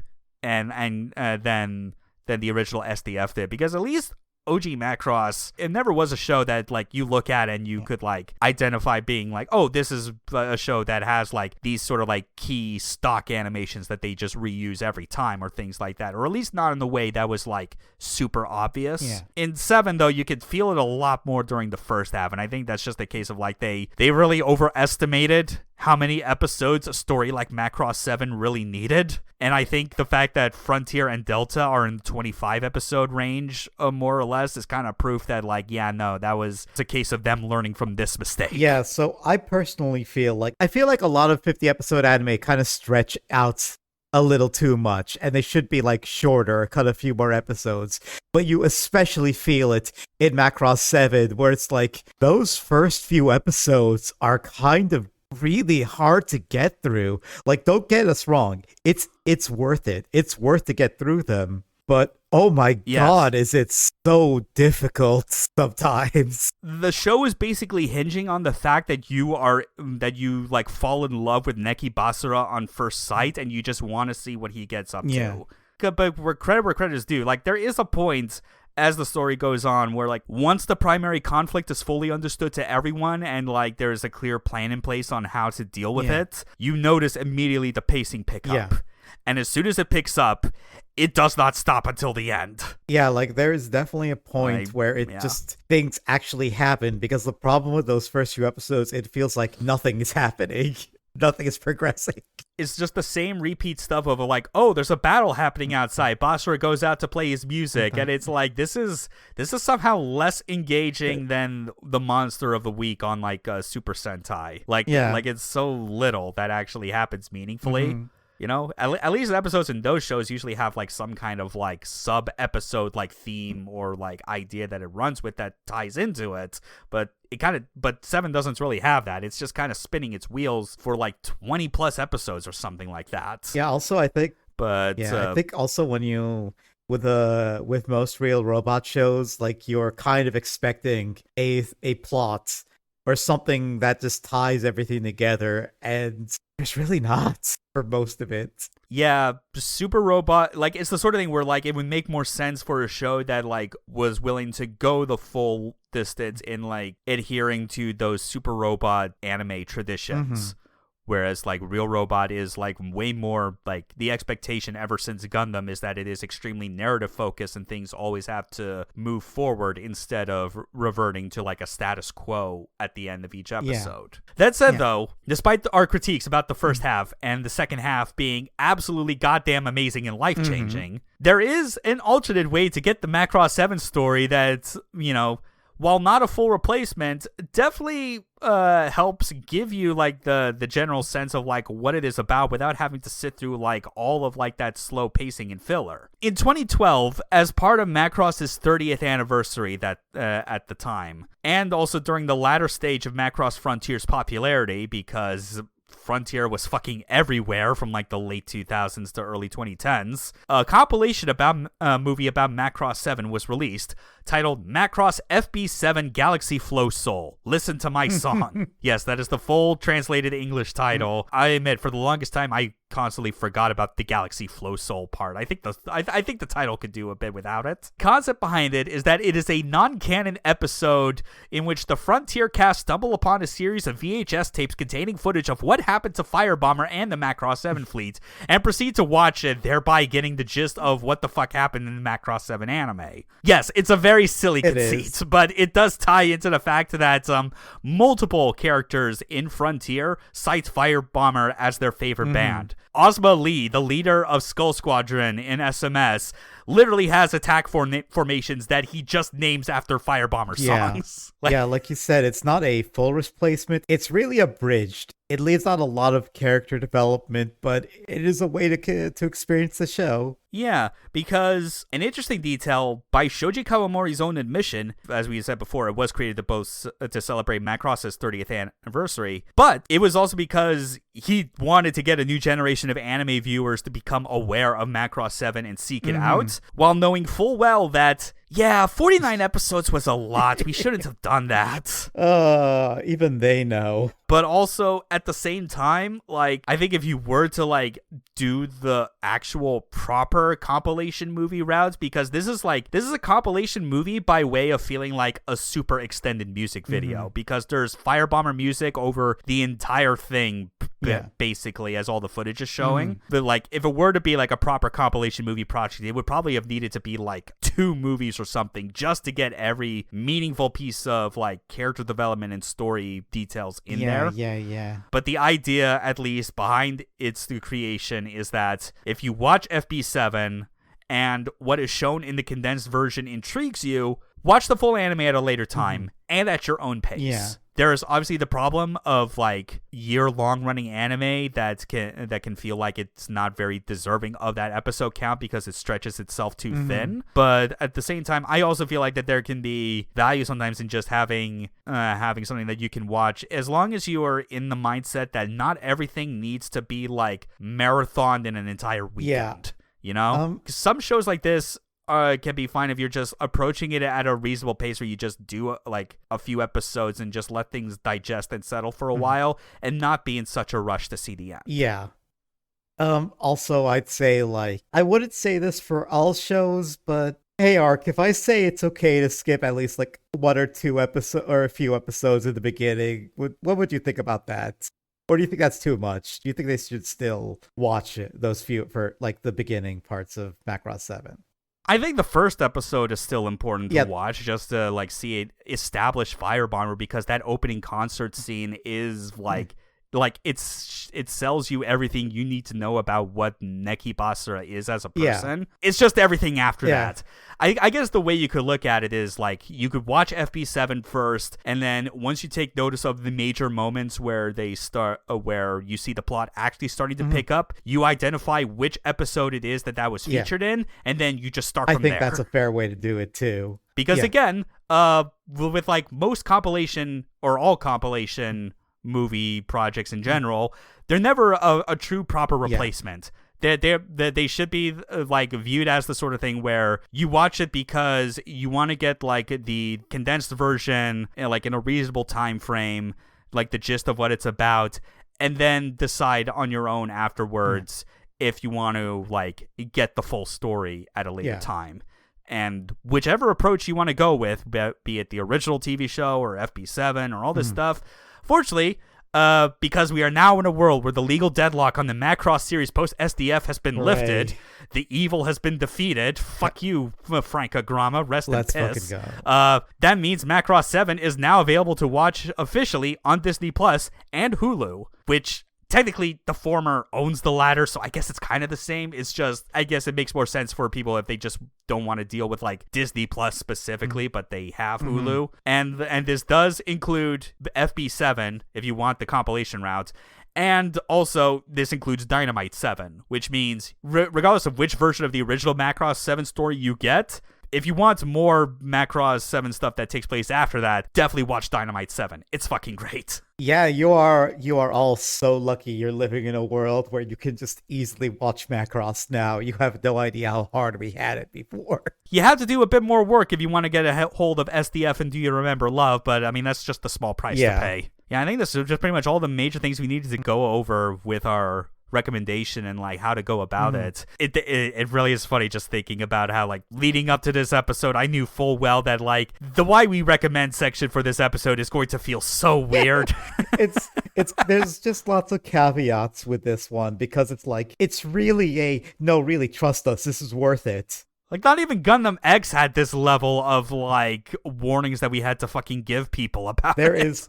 and than the original SDF did, because at least OG Macross, it never was a show that like you look at and you could like identify being like, oh, this is a show that has like these sort of like key stock animations that they just reuse every time or things like that, or at least not in the way that was like super obvious. In 7 though, you could feel it a lot more during the first half, and I think that's just a case of like they really overestimated how many episodes a story like Macross 7 really needed. And I think the fact that Frontier and Delta are in the 25 episode range, more or less, is kind of proof that like, that was a case of them learning from this mistake. Yeah, so I personally feel like a lot of 50 episode anime kind of stretch out a little too much, and they should be like shorter, cut a few more episodes. But you especially feel it in Macross 7, where it's like those first few episodes are kind of really hard to get through. Like, don't get us wrong, it's worth it. It's worth to get through them. But Oh my Yes. god, is it so difficult sometimes? The show is basically hinging on the fact that you like fall in love with Neki Basara on first sight, and you just want to see what he gets up to. But where credit is due, like there is a point as the story goes on where like once the primary conflict is fully understood to everyone and like there is a clear plan in place on how to deal with it, you notice immediately the pacing pick up. And as soon as it picks up, it does not stop until the end. Yeah, like there is definitely a point where it just things actually happen, because the problem with those first few episodes, it feels like nothing is happening. Nothing is progressing. It's just the same repeat stuff of like, oh, there's a battle happening outside. Basara goes out to play his music, and it's like this is somehow less engaging than the monster of the week on like Super Sentai. Like it's so little that actually happens meaningfully. You know, at least episodes in those shows usually have like some kind of like sub episode like theme or like idea that it runs with that ties into it. But Seven doesn't really have that. It's just kind of spinning its wheels for like 20 plus episodes or something like that. Yeah. Also, I think. But I think also when you with most real robot shows, like you're kind of expecting a plot or something that just ties everything together, and there's really not for most of it. Yeah, Super Robot, like it's the sort of thing where like it would make more sense for a show that like was willing to go the full distance in like adhering to those Super Robot anime traditions. Whereas like Real Robot is like way more like the expectation ever since Gundam is that it is extremely narrative focused and things always have to move forward instead of reverting to like a status quo at the end of each episode. That said though, despite our critiques about the first half and the second half being absolutely goddamn amazing and life changing, there is an alternate way to get the Macross 7 story that, you know, while not a full replacement, definitely helps give you like the general sense of like what it is about without having to sit through like all of like that slow pacing and filler. In 2012, as part of Macross's 30th anniversary that at the time, and also during the latter stage of Macross Frontier's popularity, because Frontier was fucking everywhere from like the late 2000s to early 2010s, a compilation about movie about Macross 7 was released titled Macross FB7 Galaxy Flow Soul. Listen to my song. Yes, that is the full translated English title. I admit, for the longest time, I constantly forgot about the Galaxy Flow Soul part. I think the title could do a bit without it. Concept behind it is that it is a non-canon episode in which the Frontier cast stumble upon a series of VHS tapes containing footage of what happened to Firebomber and the Macross 7 fleet, and proceed to watch it, thereby getting the gist of what the fuck happened in the Macross 7 anime. Yes, it's a very silly conceit, but it does tie into the fact that multiple characters in Frontier cite Firebomber as their favorite band. Ozma Lee, the leader of Skull Squadron in SMS, literally has attack formations that he just names after Firebomber songs. Like you said, it's not a full replacement. It's really abridged. It leaves out a lot of character development, but it is a way to experience the show. Yeah, because an interesting detail, by Shoji Kawamori's own admission, as we said before, it was created to celebrate Macross's 30th anniversary, but it was also because he wanted to get a new generation of anime viewers to become aware of Macross 7 and seek it out, while knowing full well that, 49 episodes was a lot. We shouldn't have done that. Even they know. But also, at the same time, like, I think if you were to, like, do the actual proper compilation movie routes, because this is a compilation movie by way of feeling like a super extended music video, because there's Firebomber music over the entire thing, basically, as all the footage is showing. But, like, if it were to be, like, a proper compilation movie project, it would probably have needed to be, like, 2 movies or something just to get every meaningful piece of, like, character development and story details in there. Yeah. But the idea, at least, behind its creation is that if you watch FB7 and what is shown in the condensed version intrigues you, watch the full anime at a later time and at your own pace. Yeah. There is obviously the problem of like year-long running anime that can feel like it's not very deserving of that episode count because it stretches itself too thin. But at the same time, I also feel like that there can be value sometimes in just having something that you can watch, as long as you are in the mindset that not everything needs to be like marathoned in an entire weekend. You know, 'cause some shows like this can be fine if you're just approaching it at a reasonable pace where you just do like a few episodes and just let things digest and settle for a while and not be in such a rush to see the end. Yeah. Also, I'd say, like, I wouldn't say this for all shows, but hey, Ark, if I say it's okay to skip at least like one or two episodes or a few episodes in the beginning, what would you think about that? Or do you think that's too much? Do you think they should still watch it, those few for like the beginning parts of Macross 7? I think the first episode is still important to watch, just to like see it establish Firebomber, because that opening concert scene is like it sells you everything you need to know about what Neki Basara is as a person. Yeah. It's just everything after that. I guess the way you could look at it is like you could watch FB7 first, and then once you take notice of the major moments where they start, where you see the plot actually starting to pick up, you identify which episode it is that was featured in, and then you just start from there. I think that's a fair way to do it too. Because again, with like most compilation or all compilation movie projects in general, they're never a true proper replacement. They should be like viewed as the sort of thing where you watch it because you want to get like the condensed version, like in a reasonable time frame, like the gist of what it's about, and then decide on your own afterwards if you want to like get the full story at a later time. And whichever approach you want to go with, be it the original TV show or FB7 or all this stuff, fortunately, because we are now in a world where the legal deadlock on the Macross series post-SDF has been lifted, the evil has been defeated. Fuck you, Franca Grama. Rest in piss. Let's fucking go. That means Macross 7 is now available to watch officially on Disney Plus and Hulu, which technically the former owns the latter, so I guess it's kind of the same. It's just, I guess it makes more sense for people if they just don't want to deal with like Disney Plus specifically, but they have Hulu. And this does include the FB7 if you want the compilation route. And also, this includes Dynamite 7, which means regardless of which version of the original Macross 7 story you get, if you want more Macross 7 stuff that takes place after that, definitely watch Dynamite 7. It's fucking great. Yeah, you are all so lucky you're living in a world where you can just easily watch Macross now. You have no idea how hard we had it before. You have to do a bit more work if you want to get a hold of SDF and Do You Remember Love, but I mean, that's just a small price to pay. Yeah, I think this is just pretty much all the major things we needed to go over with our recommendation and like how to go about it. It really is funny just thinking about how like leading up to this episode, I knew full well that like the why we recommend section for this episode is going to feel so weird. it's there's just lots of caveats with this one because it's like it's really no, really trust us, this is worth it. Like, not even Gundam X had this level of, like, warnings that we had to fucking give people about There it. is,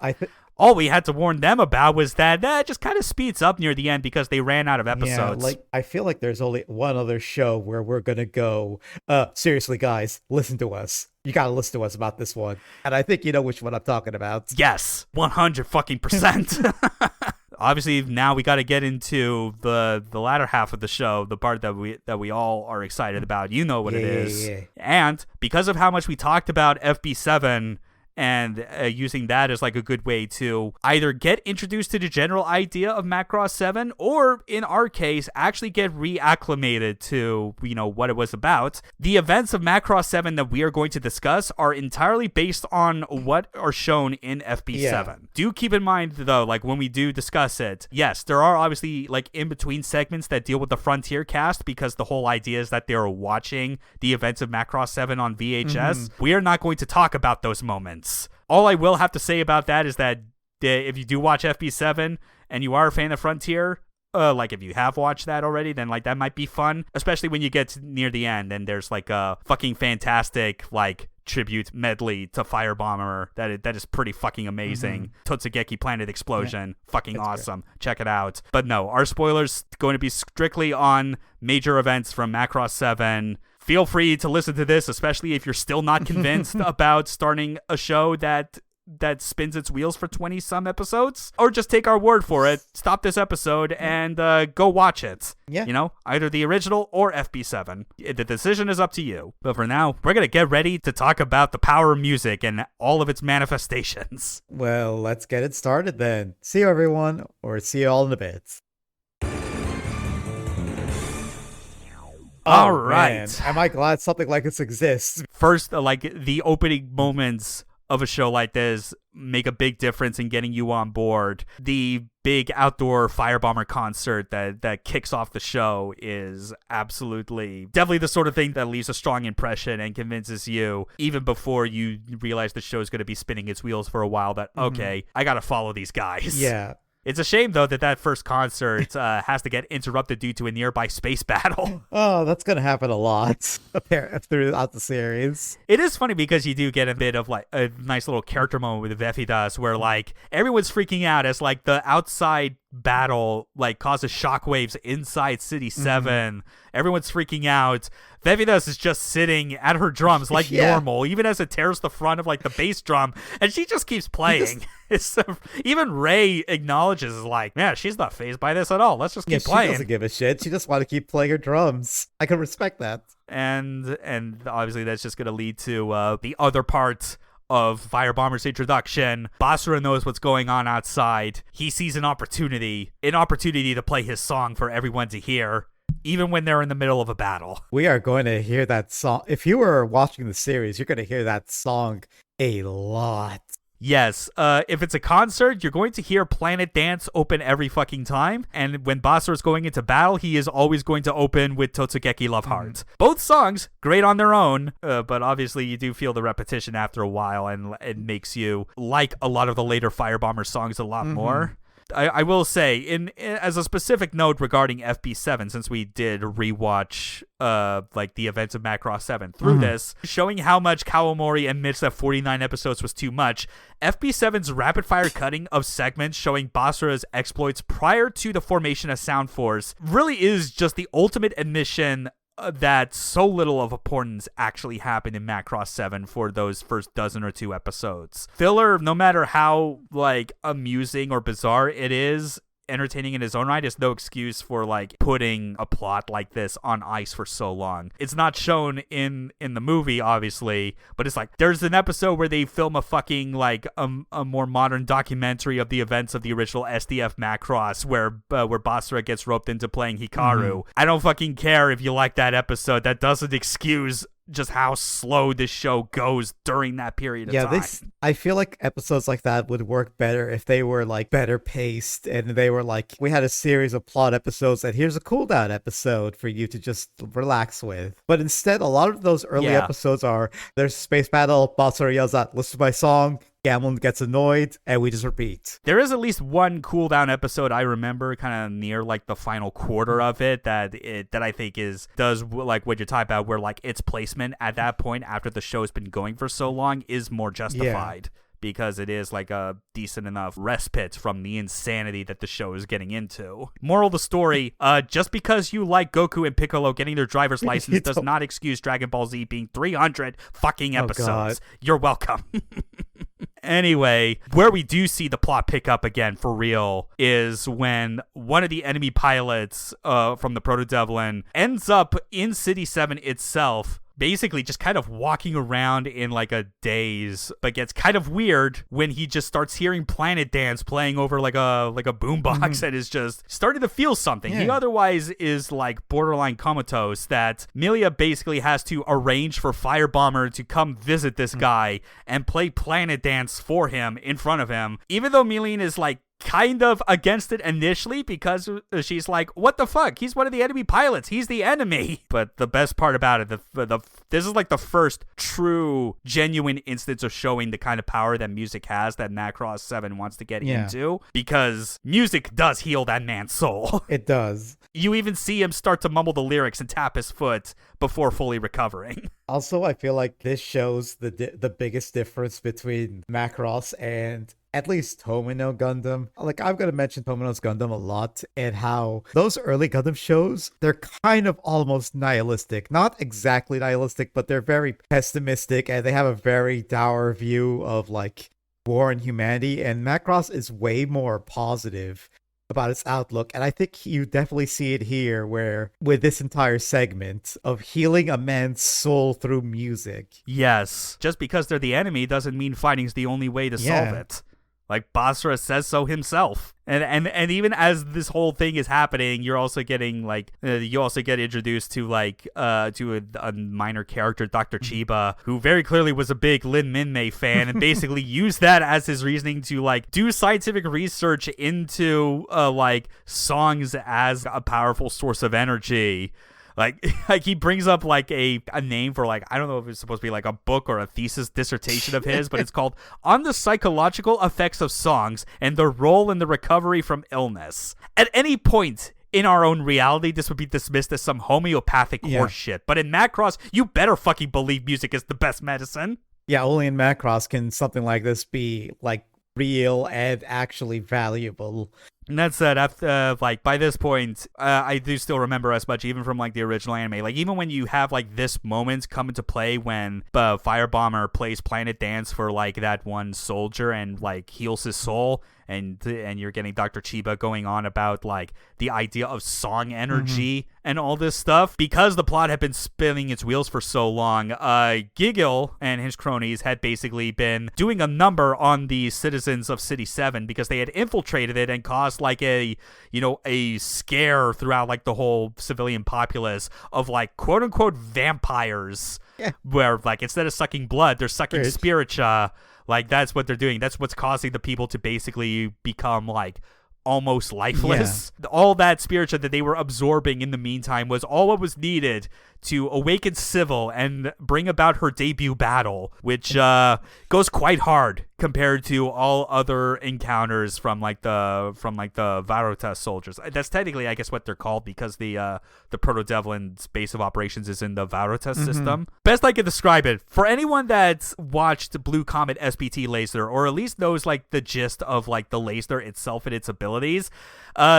all we had to warn them about was that it just kind of speeds up near the end because they ran out of episodes. Yeah, like, I feel like there's only one other show where we're gonna go, seriously, guys, listen to us. You gotta listen to us about this one. And I think you know which one I'm talking about. Yes, 100%. Obviously, now we got to get into the latter half of the show, the part that we all are excited about. You know what it is. Yeah. And because of how much we talked about FB7 and using that as like a good way to either get introduced to the general idea of Macross 7 or, in our case, actually get reacclimated to, you know, what it was about. The events of Macross 7 that we are going to discuss are entirely based on what are shown in FB7. Yeah. Do keep in mind, though, like when we do discuss it, yes, there are obviously like in-between segments that deal with the Frontier cast because the whole idea is that they're watching the events of Macross 7 on VHS. We are not going to talk about those moments. All I will have to say about that is that if you do watch FB7 and you are a fan of Frontier, like if you have watched that already, then like that might be fun, especially when you get to near the end and there's like a fucking fantastic like tribute medley to Firebomber that is pretty fucking amazing. Totsugeki Planet Explosion, fucking awesome. Great. Check it out. But no, our spoilers going to be strictly on major events from Macross 7. Feel free to listen to this, especially if you're still not convinced about starting a show that spins its wheels for 20-some episodes. Or just take our word for it, stop this episode, and go watch it. Yeah. You know, either the original or FB7. The decision is up to you. But for now, we're going to get ready to talk about the power of music and all of its manifestations. Well, let's get it started then. See you, everyone, or see you all in a bit. All Oh, right. man. Am I glad something like this exists? First, like the opening moments of a show like this make a big difference in getting you on board. The big outdoor Firebomber concert that kicks off the show is definitely the sort of thing that leaves a strong impression and convinces you, even before you realize the show is going to be spinning its wheels for a while, that, okay, I got to follow these guys. Yeah. It's a shame, though, that first concert has to get interrupted due to a nearby space battle. Oh, that's going to happen a lot throughout the series. It is funny because you do get a bit of like a nice little character moment with Vefidas where like everyone's freaking out as like the outside battle like causes shockwaves inside City 7. Everyone's freaking out. Vefidas is just sitting at her drums like normal, even as it tears the front of like the bass drum, and she just keeps playing. Even Ray acknowledges like, man, she's not fazed by this at all. Let's just keep playing. She doesn't give a shit. She just wants to keep playing her drums. I can respect that. And obviously that's just going to lead to the other part of Firebomber's introduction. Basra knows what's going on outside. He sees an opportunity to play his song for everyone to hear, even when they're in the middle of a battle. We are going to hear that song. If you were watching the series, you're going to hear that song a lot. Yes, if it's a concert, you're going to hear Planet Dance open every fucking time, and when Basra is going into battle, he is always going to open with Totsugeki Love Heart. Both songs, great on their own, but obviously you do feel the repetition after a while, and it makes you like a lot of the later Firebomber songs a lot more. I will say, as a specific note regarding FB7, since we did rewatch like the events of Macross 7 through this, showing how much Kawamori admits that 49 episodes was too much, FB7's rapid-fire cutting of segments showing Basra's exploits prior to the formation of Sound Force really is just the ultimate admission that so little of importance actually happened in Macross 7 for those first dozen or two episodes. Filler, no matter how like amusing or bizarre it is, entertaining in his own right, is no excuse for like putting a plot like this on ice for so long. It's not shown in the movie, obviously, but it's like there's an episode where they film a fucking like a more modern documentary of the events of the original SDF Macross where Basra gets roped into playing Hikaru. I don't fucking care if you like that episode. That doesn't excuse just how slow this show goes during that period of time. I feel like episodes like that would work better if they were like better paced and they were like, we had a series of plot episodes and here's a cooldown episode for you to just relax with. But instead, a lot of those early episodes are, there's space battle, Basra yells out, listen to my song, Gamlin gets annoyed, and we just repeat. There is at least one cooldown episode I remember, kind of near like the final quarter of it, that I think does like what you're talking about, where like its placement at that point after the show's been going for so long is more justified. Because it is like a decent enough respite from the insanity that the show is getting into. Moral of the story, just because you like Goku and Piccolo getting their driver's license does not excuse Dragon Ball Z being 300 fucking episodes. You're welcome. Anyway, where we do see the plot pick up again for real is when one of the enemy pilots from the Proto Devlin ends up in City 7 itself, basically just kind of walking around in like a daze, but gets kind of weird when he just starts hearing Planet Dance playing over like a boombox and is just starting to feel something. He otherwise is like borderline comatose, that Milia basically has to arrange for Firebomber to come visit this guy and play Planet Dance for him in front of him, even though Milia is like kind of against it initially because she's like, what the fuck? He's one of the enemy pilots. He's the enemy. But the best part about it, this is like the first true, genuine instance of showing the kind of power that music has that Macross 7 wants to get into, because music does heal that man's soul. It does. You even see him start to mumble the lyrics and tap his foot before fully recovering. Also, I feel like this shows the biggest difference between Macross and at least Tomino Gundam. Like, I'm going to mention Tomino's Gundam a lot, and how those early Gundam shows, they're kind of almost nihilistic. Not exactly nihilistic, but they're very pessimistic, and they have a very dour view of, like, war and humanity, and Macross is way more positive about its outlook, and I think you definitely see it here, where with this entire segment of healing a man's soul through music. Yes, just because they're the enemy doesn't mean fighting's the only way to solve it. Like Basra says so himself. And even as this whole thing is happening, you're also getting like you also get introduced to like to a minor character, Dr. Chiba, who very clearly was a big Lin Min-mei fan and basically used that as his reasoning to like do scientific research into like songs as a powerful source of energy. Like he brings up like a name for like, I don't know if it's supposed to be like a book or a thesis dissertation of his, but it's called On the Psychological Effects of Songs and Their Role in the Recovery from Illness. At any point in our own reality, this would be dismissed as some homeopathic horseshit. But in Macross, you better fucking believe music is the best medicine. Yeah, only in Macross can something like this be like real and actually valuable. And that said, after, like, by this point, I do still remember as much, even from, like, the original anime. Like, even when you have, like, this moment come into play when Firebomber plays Planet Dance for, like, that one soldier and, like, heals his soul, and you're getting Dr. Chiba going on about, like, the idea of song energy and all this stuff. Because the plot had been spinning its wheels for so long, Giggle and his cronies had basically been doing a number on the citizens of City 7 because they had infiltrated it and caused like a scare throughout like the whole civilian populace of like quote unquote vampires, where like instead of sucking blood, they're sucking spiritua. Like that's what they're doing. That's what's causing the people to basically become like almost lifeless. All that spiritua that they were absorbing in the meantime was all what was needed to awaken Civil and bring about her debut battle, which goes quite hard compared to all other encounters from the Varuta soldiers. That's technically, I guess, what they're called because the Proto-Devlin's base of operations is in the Varuta system. Best I can describe it, for anyone that's watched Blue Comet SPT Laser, or at least knows like the gist of like the laser itself and its abilities,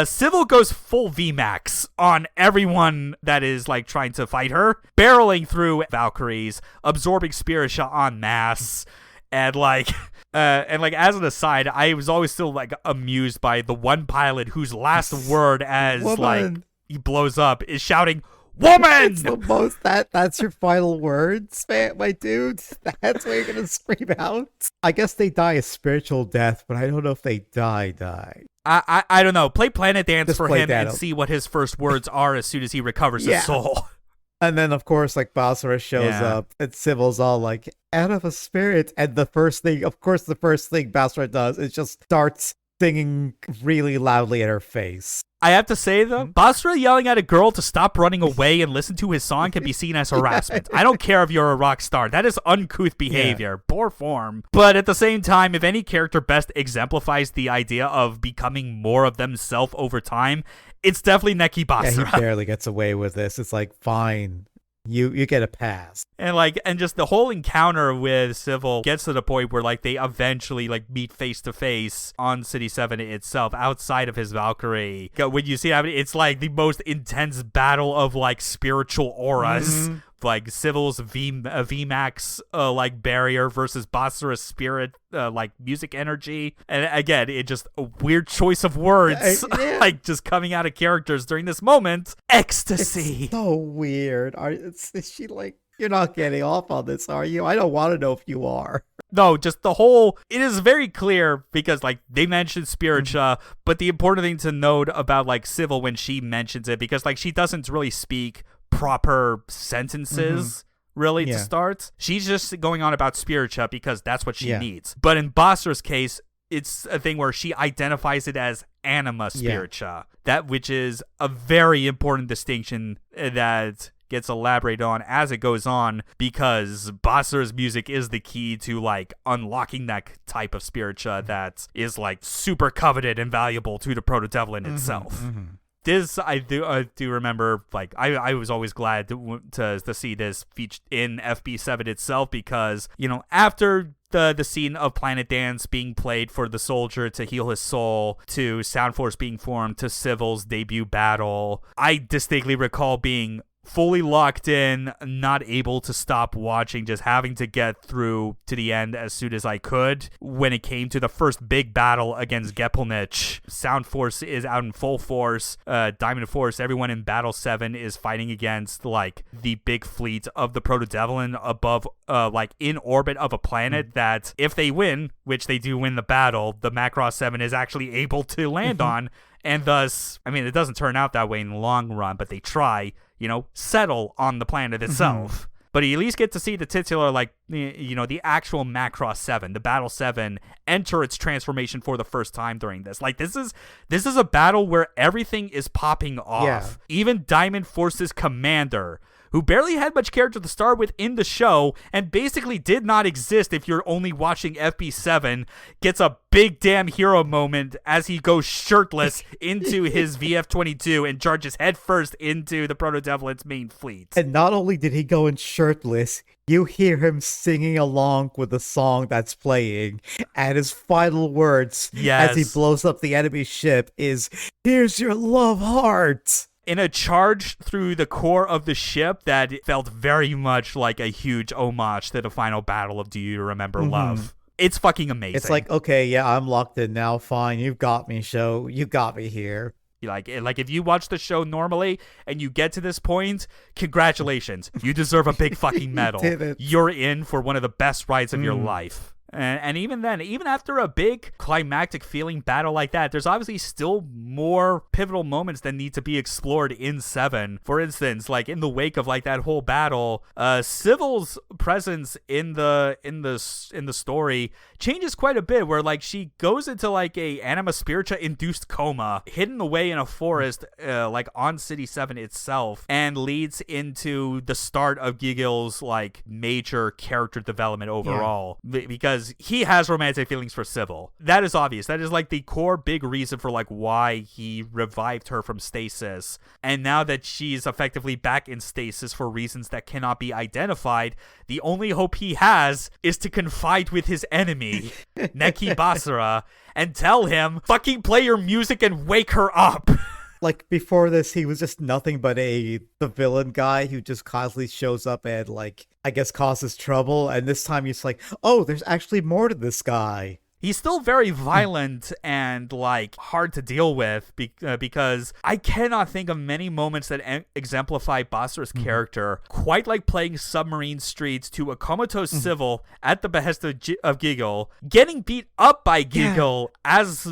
Civil goes full VMAX on everyone that is like trying to fight her, barreling through Valkyries, absorbing spiritua en masse, and like as an aside, I was always still like amused by the one pilot whose last word as like he blows up is shouting, "Woman!" It's the most that's your final words, man, my dude. That's what you're gonna scream out. I guess they die a spiritual death, but I don't know if they die. I don't know. Play Planet Dance Just for play him that and out. see what his first words are as soon as he recovers his soul. And then, of course, like, Basra shows up, and Civil's all like, out of a spirit. And the first thing Basra does is just starts singing really loudly at her face. I have to say, though, Basra yelling at a girl to stop running away and listen to his song can be seen as harassment. I don't care if you're a rock star. That is uncouth behavior, poor form. But at the same time, if any character best exemplifies the idea of becoming more of themselves over time, it's definitely Neki Basra. Yeah, he barely gets away with this. It's like, fine. You get a pass. And just the whole encounter with Civil gets to the point where like they eventually like meet face to face on City 7 itself outside of his Valkyrie. When you see it, it's like the most intense battle of like spiritual auras. Like Civil's VMAX like barrier versus Basra's spirit like music energy, and again it just a weird choice of words like just coming out of characters during this moment. Ecstasy. It's so weird. Is she like, you're not getting off on this, are you? I don't want to know if you are. No, just the whole, it is very clear because like they mentioned spiritua, but the important thing to note about like Civil when she mentions it, because like she doesn't really speak proper sentences really to start. She's just going on about spiritua because that's what she needs. But in Basra's case, it's a thing where she identifies it as anima spiritua, that which is a very important distinction that gets elaborated on as it goes on, because Basra's music is the key to like unlocking that type of spiritua that is like super coveted and valuable to the Proto-Devlin itself. This I do remember, like I was always glad to see this featured in FB7 itself, because you know after the scene of Planet Dance being played for the soldier to heal his soul, to Sound Force being formed, to Civil's debut battle, I distinctly recall being fully locked in, not able to stop watching, just having to get through to the end as soon as I could. When it came to the first big battle against Gepelnich, Sound Force is out in full force. Diamond Force, everyone in Battle 7 is fighting against like the big fleet of the Proto-Devlin above, like in orbit of a planet that if they win, which they do win the battle, the Macross 7 is actually able to land on. And thus, I mean, it doesn't turn out that way in the long run, but they try, settle on the planet itself. But you at least get to see the titular, like, the actual Macross 7, the Battle 7, enter its transformation for the first time during this. Like, this is a battle where everything is popping off. Yeah. Even Diamond Force's commander, who barely had much character to start with in the show and basically did not exist if you're only watching FP7, gets a big damn hero moment as he goes shirtless into his VF-22 and charges headfirst into the Proto-Devlin's main fleet. And not only did he go in shirtless, you hear him singing along with the song that's playing, and his final words as he blows up the enemy ship is, "Here's your love heart." In a charge through the core of the ship that felt very much like a huge homage to the final battle of Do You Remember Love. It's fucking amazing. It's like, okay, yeah, I'm locked in now. Fine, you've got me, show. You got me here. Like if you watch the show normally and you get to this point, congratulations. You deserve a big fucking medal. You're in for one of the best rides of your life. And even then, even after a big climactic feeling battle like that, there's obviously still more pivotal moments that need to be explored in 7. For instance, like in the wake of like that whole battle, Civil's presence in the story changes quite a bit, where like she goes into like a anima spiritua induced coma, hidden away in a forest, like on City 7 itself, and leads into the start of Gigil's like major character development overall, because he has romantic feelings for Civil. That is obvious. That is like the core big reason for like why he revived her from stasis. And now that she's effectively back in stasis for reasons that cannot be identified, the only hope he has is to confide with his enemy, Neki Basara, and tell him, fucking play your music and wake her up. Like, before this, he was just nothing but the villain guy who just constantly shows up and, like, I guess causes trouble. And this time he's like, oh, there's actually more to this guy. He's still very violent and, like, hard to deal with because I cannot think of many moments that exemplify Basara's character quite like playing Submarine Streets to a comatose Civil at the behest of Giggle, getting beat up by Giggle as,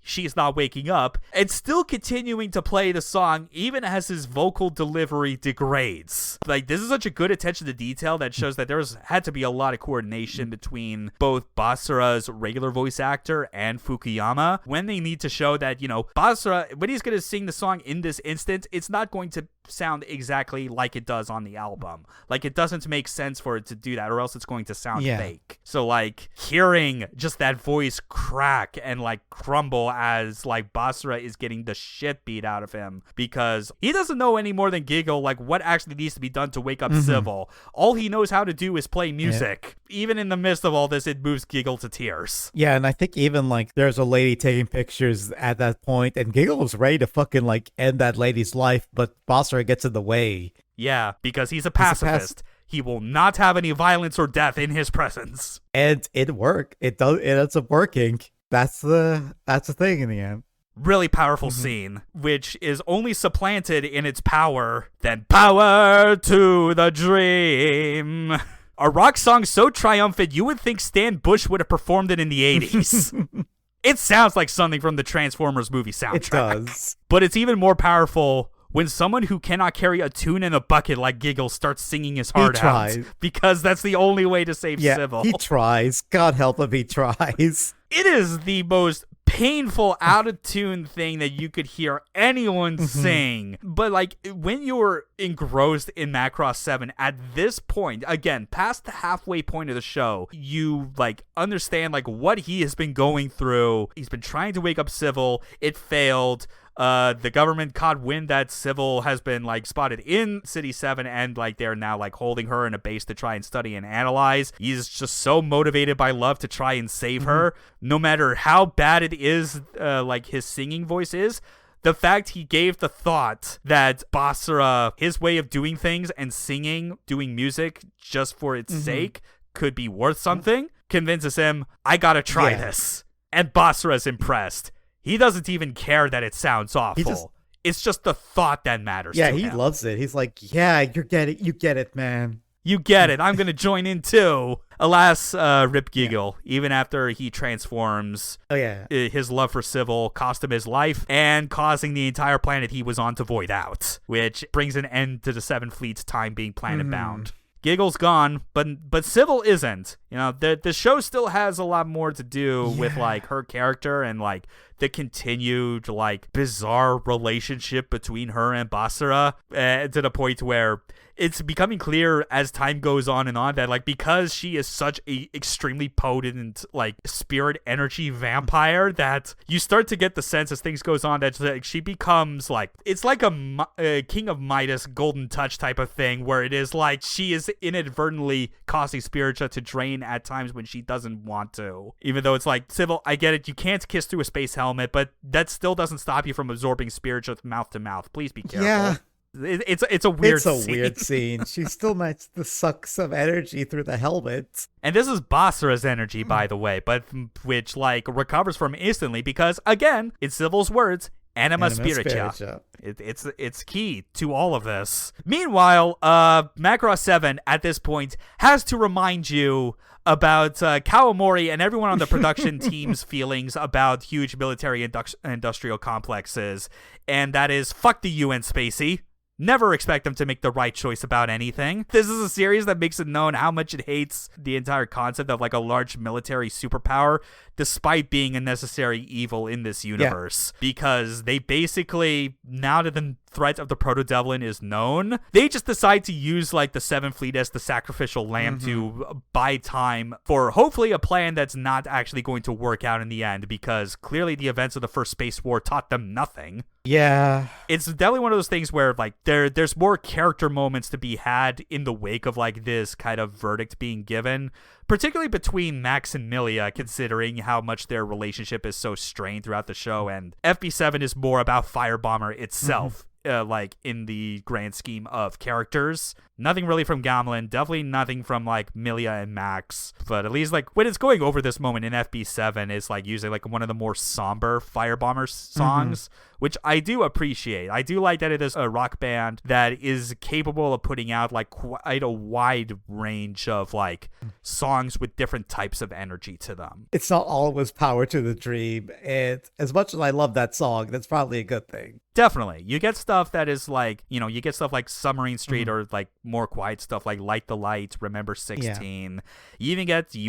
she's not waking up, and still continuing to play the song even as his vocal delivery degrades. Like, this is such a good attention to detail that shows that there's had to be a lot of coordination between both Basara's regular voice actor and Fukuyama when they need to show that, Basara, when he's going to sing the song in this instance, it's not going to sound exactly like it does on the album. Like, it doesn't make sense for it to do that, or else it's going to sound fake. So, like, hearing just that voice crack and, like, crumble as, like, Basara is getting the shit beat out of him because he doesn't know any more than Giggle, like, what actually needs to be done to wake up Civil. All he knows how to do is play music. Even in the midst of all this, it moves Giggle to tears. Yeah, and I think even, like, there's a lady taking pictures at that point, and Giggle was ready to fucking, like, end that lady's life, but Basara gets in the way. Yeah, because he's a pacifist. He will not have any violence or death in his presence. And it worked. It ends up working. That's the thing in the end. Really powerful scene, which is only supplanted in its power, then power to the dream. A rock song so triumphant you would think Stan Bush would have performed it in the 80s. It sounds like something from the Transformers movie soundtrack. It does. But it's even more powerful when someone who cannot carry a tune in a bucket like Giggle starts singing his heart out. Because that's the only way to save Civil. He tries. God help him, he tries. It is the most painful out-of-tune thing that you could hear anyone sing. But, like, when you're engrossed in Macross 7, at this point, again, past the halfway point of the show, you, like, understand, like, what he has been going through. He's been trying to wake up Civil. It failed. The government caught wind that Civil has been, like, spotted in City 7, and, like, they're now, like, holding her in a base to try and study and analyze. He's just so motivated by love to try and save her. No matter how bad it is, like, his singing voice is, the fact he gave the thought that Basra, his way of doing things and singing, doing music just for its sake, could be worth something, convinces him, I gotta try this. And Basra's impressed. He doesn't even care that it sounds awful. It's just the thought that matters to him. Yeah, he loves it. He's like, yeah, you get it, man. You get it. I'm going to join in too. Alas, Rip Giggle, even after he transforms, his love for Civil cost him his life and causing the entire planet he was on to void out, which brings an end to the Seven Fleet's time being planet-bound. Giggle's gone, but Civil isn't. You know, the show still has a lot more to do with, like, her character and, like, the continued, like, bizarre relationship between her and Basara, to the point where it's becoming clear as time goes on and on that, like, because she is such a extremely potent, like, spirit energy vampire, that you start to get the sense as things goes on that, like, she becomes, like, it's like a King of Midas golden touch type of thing, where it is like she is inadvertently causing Spiritia to drain at times when she doesn't want to. Even though it's like, Civil, I get it, you can't kiss through a space helmet, but that still doesn't stop you from absorbing Spiritia mouth to mouth. Please be careful. Yeah. It's a weird scene. Weird scene. She still managed to suck some energy through the helmet. And this is Basara's energy, by the way, but which, like, recovers from instantly because, again, in Civil's words, Anima Spiritia. It's key to all of this. Meanwhile, Macross 7 at this point has to remind you about Kawamori and everyone on the production team's feelings about huge military industrial complexes, and that is, fuck the UN, Spacey. Never expect them to make the right choice about anything. This is a series that makes it known how much it hates the entire concept of, like, a large military superpower, despite being a necessary evil in this universe. Because they basically, now that the threat of the Proto-Devlin is known, they just decide to use, like, the Seventh Fleet as the sacrificial lamb to buy time for hopefully a plan that's not actually going to work out in the end, because clearly the events of the First Space War taught them nothing. Yeah. It's definitely one of those things where, like, there's more character moments to be had in the wake of, like, this kind of verdict being given, particularly between Max and Milia, considering how much their relationship is so strained throughout the show, and FB7 is more about Firebomber itself. Like, in the grand scheme of characters. Nothing really from Gamlin, definitely nothing from, like, Milia and Max, but at least, like, when it's going over this moment in FB7, it's, like, usually, like, one of the more somber Firebomber songs, which I do appreciate. I do like that it is a rock band that is capable of putting out, like, quite a wide range of, like, songs with different types of energy to them. It's not always power to the dream, and as much as I love that song, that's probably a good thing. Definitely. You get stuff that is, like, you know, you get stuff like Submarine Street or, like, more quiet stuff like Light the Light, Remember 16. You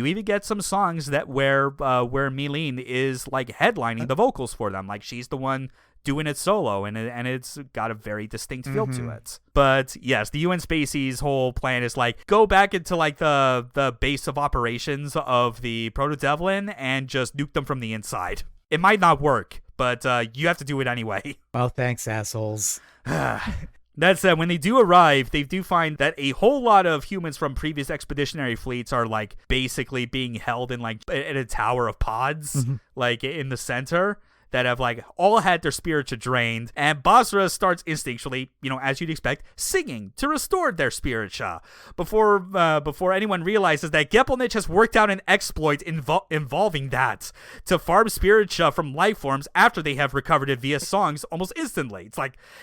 even get some songs that where Milene is, like, headlining the vocals for them. Like, she's the one doing it solo, and it's got a very distinct feel to it. But yes, the UN Spacey's whole plan is, like, go back into, like, the base of operations of the Proto-Devlin and just nuke them from the inside. It might not work, but you have to do it anyway. Well, thanks, assholes. That said, when they do arrive, they do find that a whole lot of humans from previous expeditionary fleets are, like, basically being held in, like, in a tower of pods, like, in the center, that have, like, all had their spirits drained, and Basra starts instinctually, you know, as you'd expect, singing to restore their spiritia, before anyone realizes that Gepelnich has worked out an exploit involving that to farm spiritia from life forms after they have recovered it via songs almost instantly.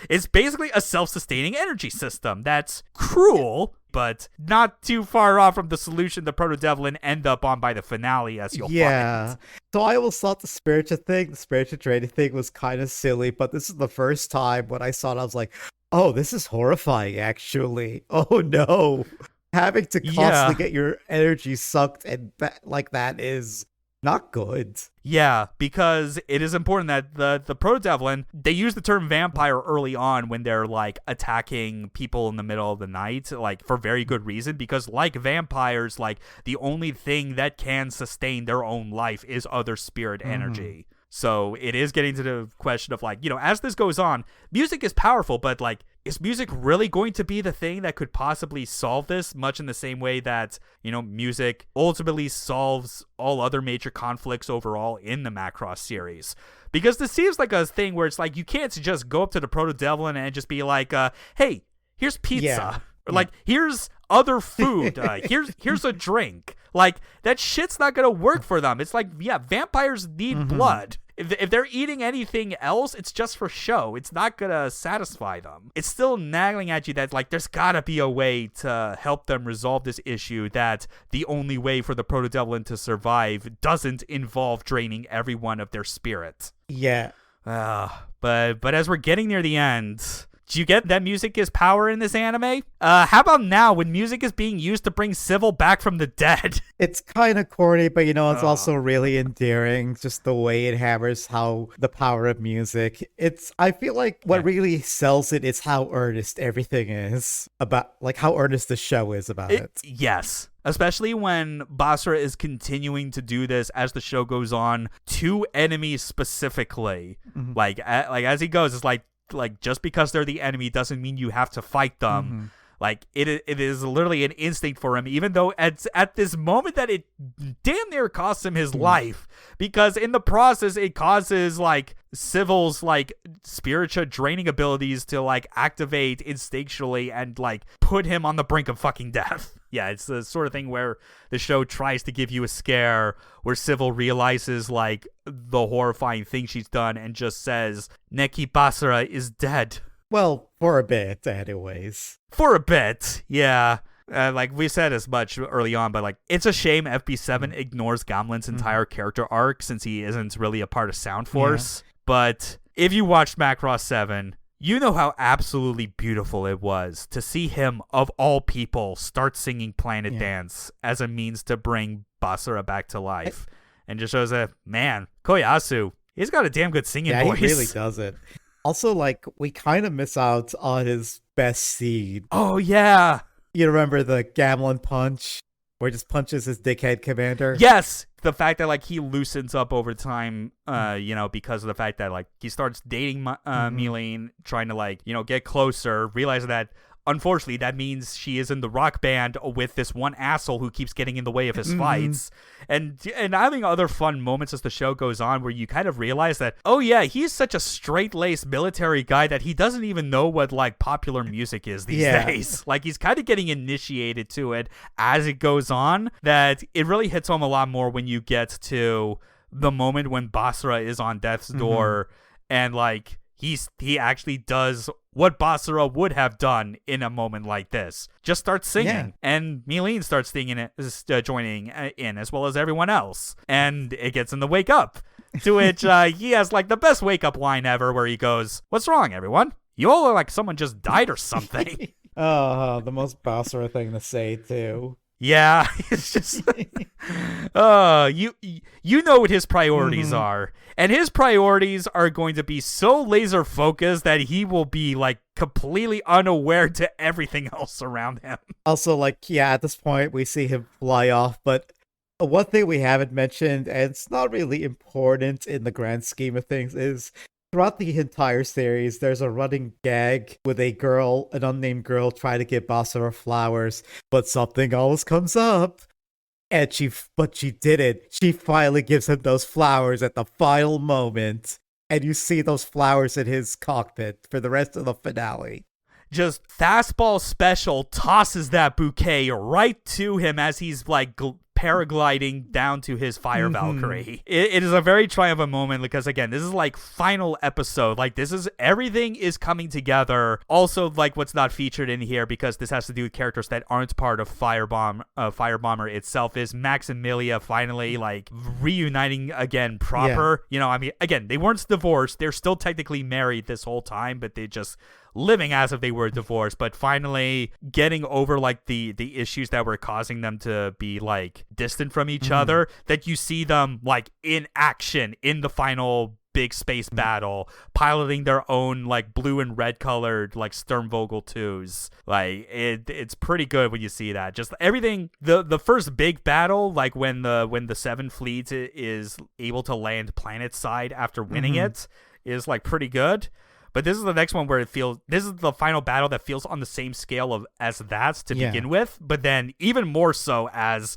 It's basically a self-sustaining energy system that's cruel, but not too far off from the solution the Proto-Devlin end up on by the finale, as you'll find. So I always thought the spiritual training thing was kind of silly, but this is the first time when I saw it, I was like, oh, this is horrifying, actually. Oh, no. Having to constantly get your energy sucked and like that is not good. Yeah, because it is important that the Proto-Devlin, they use the term vampire early on when they're, like, attacking people in the middle of the night, like, for very good reason, because, like vampires, like, the only thing that can sustain their own life is other spirit energy. So it is getting to the question of, like, you know, as this goes on, music is powerful, but, like, is music really going to be the thing that could possibly solve this, much in the same way that, music ultimately solves all other major conflicts overall in the Macross series? Because this seems like a thing where it's like, you can't just go up to the Proto-Devlin and just be like, hey, here's pizza. Yeah. Or like, here's other food. Here's a drink. Like, that shit's not going to work for them. It's like, yeah, vampires need blood. If they're eating anything else, it's just for show. It's not going to satisfy them. It's still nagging at you that, like, there's got to be a way to help them resolve this issue, that the only way for the Proto-Devlin to survive doesn't involve draining everyone of their spirit. Yeah. But as we're getting near the end, do you get that music is power in this anime? How about now when music is being used to bring Civil back from the dead? It's kind of corny, but it's also really endearing, just the way it hammers how the power of music. I feel like what really sells it is how earnest everything is about, like how earnest the show is about it. Yes. Especially when Basara is continuing to do this as the show goes on to enemies specifically. Like as he goes, it's like just because they're the enemy doesn't mean you have to fight them. Like it is literally an instinct for him, even though at this moment that it damn near costs him his life, because in the process it causes like Civil's like spiritual draining abilities to like activate instinctually and like put him on the brink of fucking death. Yeah, it's the sort of thing where the show tries to give you a scare where Civil realizes like the horrifying thing she's done and just says, Neki Basara is dead. Well, for a bit, anyways. For a bit, yeah. Like we said as much early on, but like it's a shame FB7 ignores Gamlen's entire character arc since he isn't really a part of Sound Force. But if you watched Macross 7, you know how absolutely beautiful it was to see him, of all people, start singing Planet Dance as a means to bring Basara back to life. And just shows that, man, Koyasu, he's got a damn good singing voice. Yeah, he really does it. Also, like, we kind of miss out on his best scene. Oh, yeah. You remember the Gamlen punch, where he just punches his dickhead commander? Yes! The fact that, like, he loosens up over time, because of the fact that, like, he starts dating Mylene, trying to, like, get closer, realize that, unfortunately, that means she is in the rock band with this one asshole who keeps getting in the way of his fights. And having other fun moments as the show goes on where you kind of realize that, oh yeah, he's such a straight-laced military guy that he doesn't even know what, like, popular music is these days. Like, he's kind of getting initiated to it as it goes on, that it really hits home a lot more when you get to the moment when Basara is on death's door and, like, he actually does what Basara would have done in a moment like this. Just starts singing. And Mylene starts singing joining in, as well as everyone else. And it gets him to wake up. To which he has like the best wake up line ever, where he goes, "What's wrong, everyone? You all look like someone just died or something." The most Basara thing to say, too. Yeah, it's just you know what his priorities are. And his priorities are going to be so laser focused that he will be like completely unaware to everything else around him. Also, like, at this point we see him fly off, but one thing we haven't mentioned, and it's not really important in the grand scheme of things, is throughout the entire series, there's a running gag with an unnamed girl trying to give Basara flowers, but something always comes up. And she did it. She finally gives him those flowers at the final moment. And you see those flowers in his cockpit for the rest of the finale. Just fastball special tosses that bouquet right to him as he's like paragliding down to his fire Valkyrie. It is a very triumphant moment because, again, this is like final episode. Like, this is everything is coming together. Also, like, what's not featured in here, because this has to do with characters that aren't part of Firebomber itself, is Max and Milia finally like reuniting again proper. I mean, again, they weren't divorced. They're still technically married this whole time, but they just living as if they were divorced, but finally getting over like the issues that were causing them to be like distant from each other, that you see them like in action in the final big space battle, piloting their own like blue and red colored like Sturmvogel 2s. Like it's pretty good when you see that. Just everything, the first big battle, like when the Seven Fleet is able to land planet side after winning it, is like pretty good. But this is the next one where this is the final battle that feels on the same scale as that to begin with, but then even more so as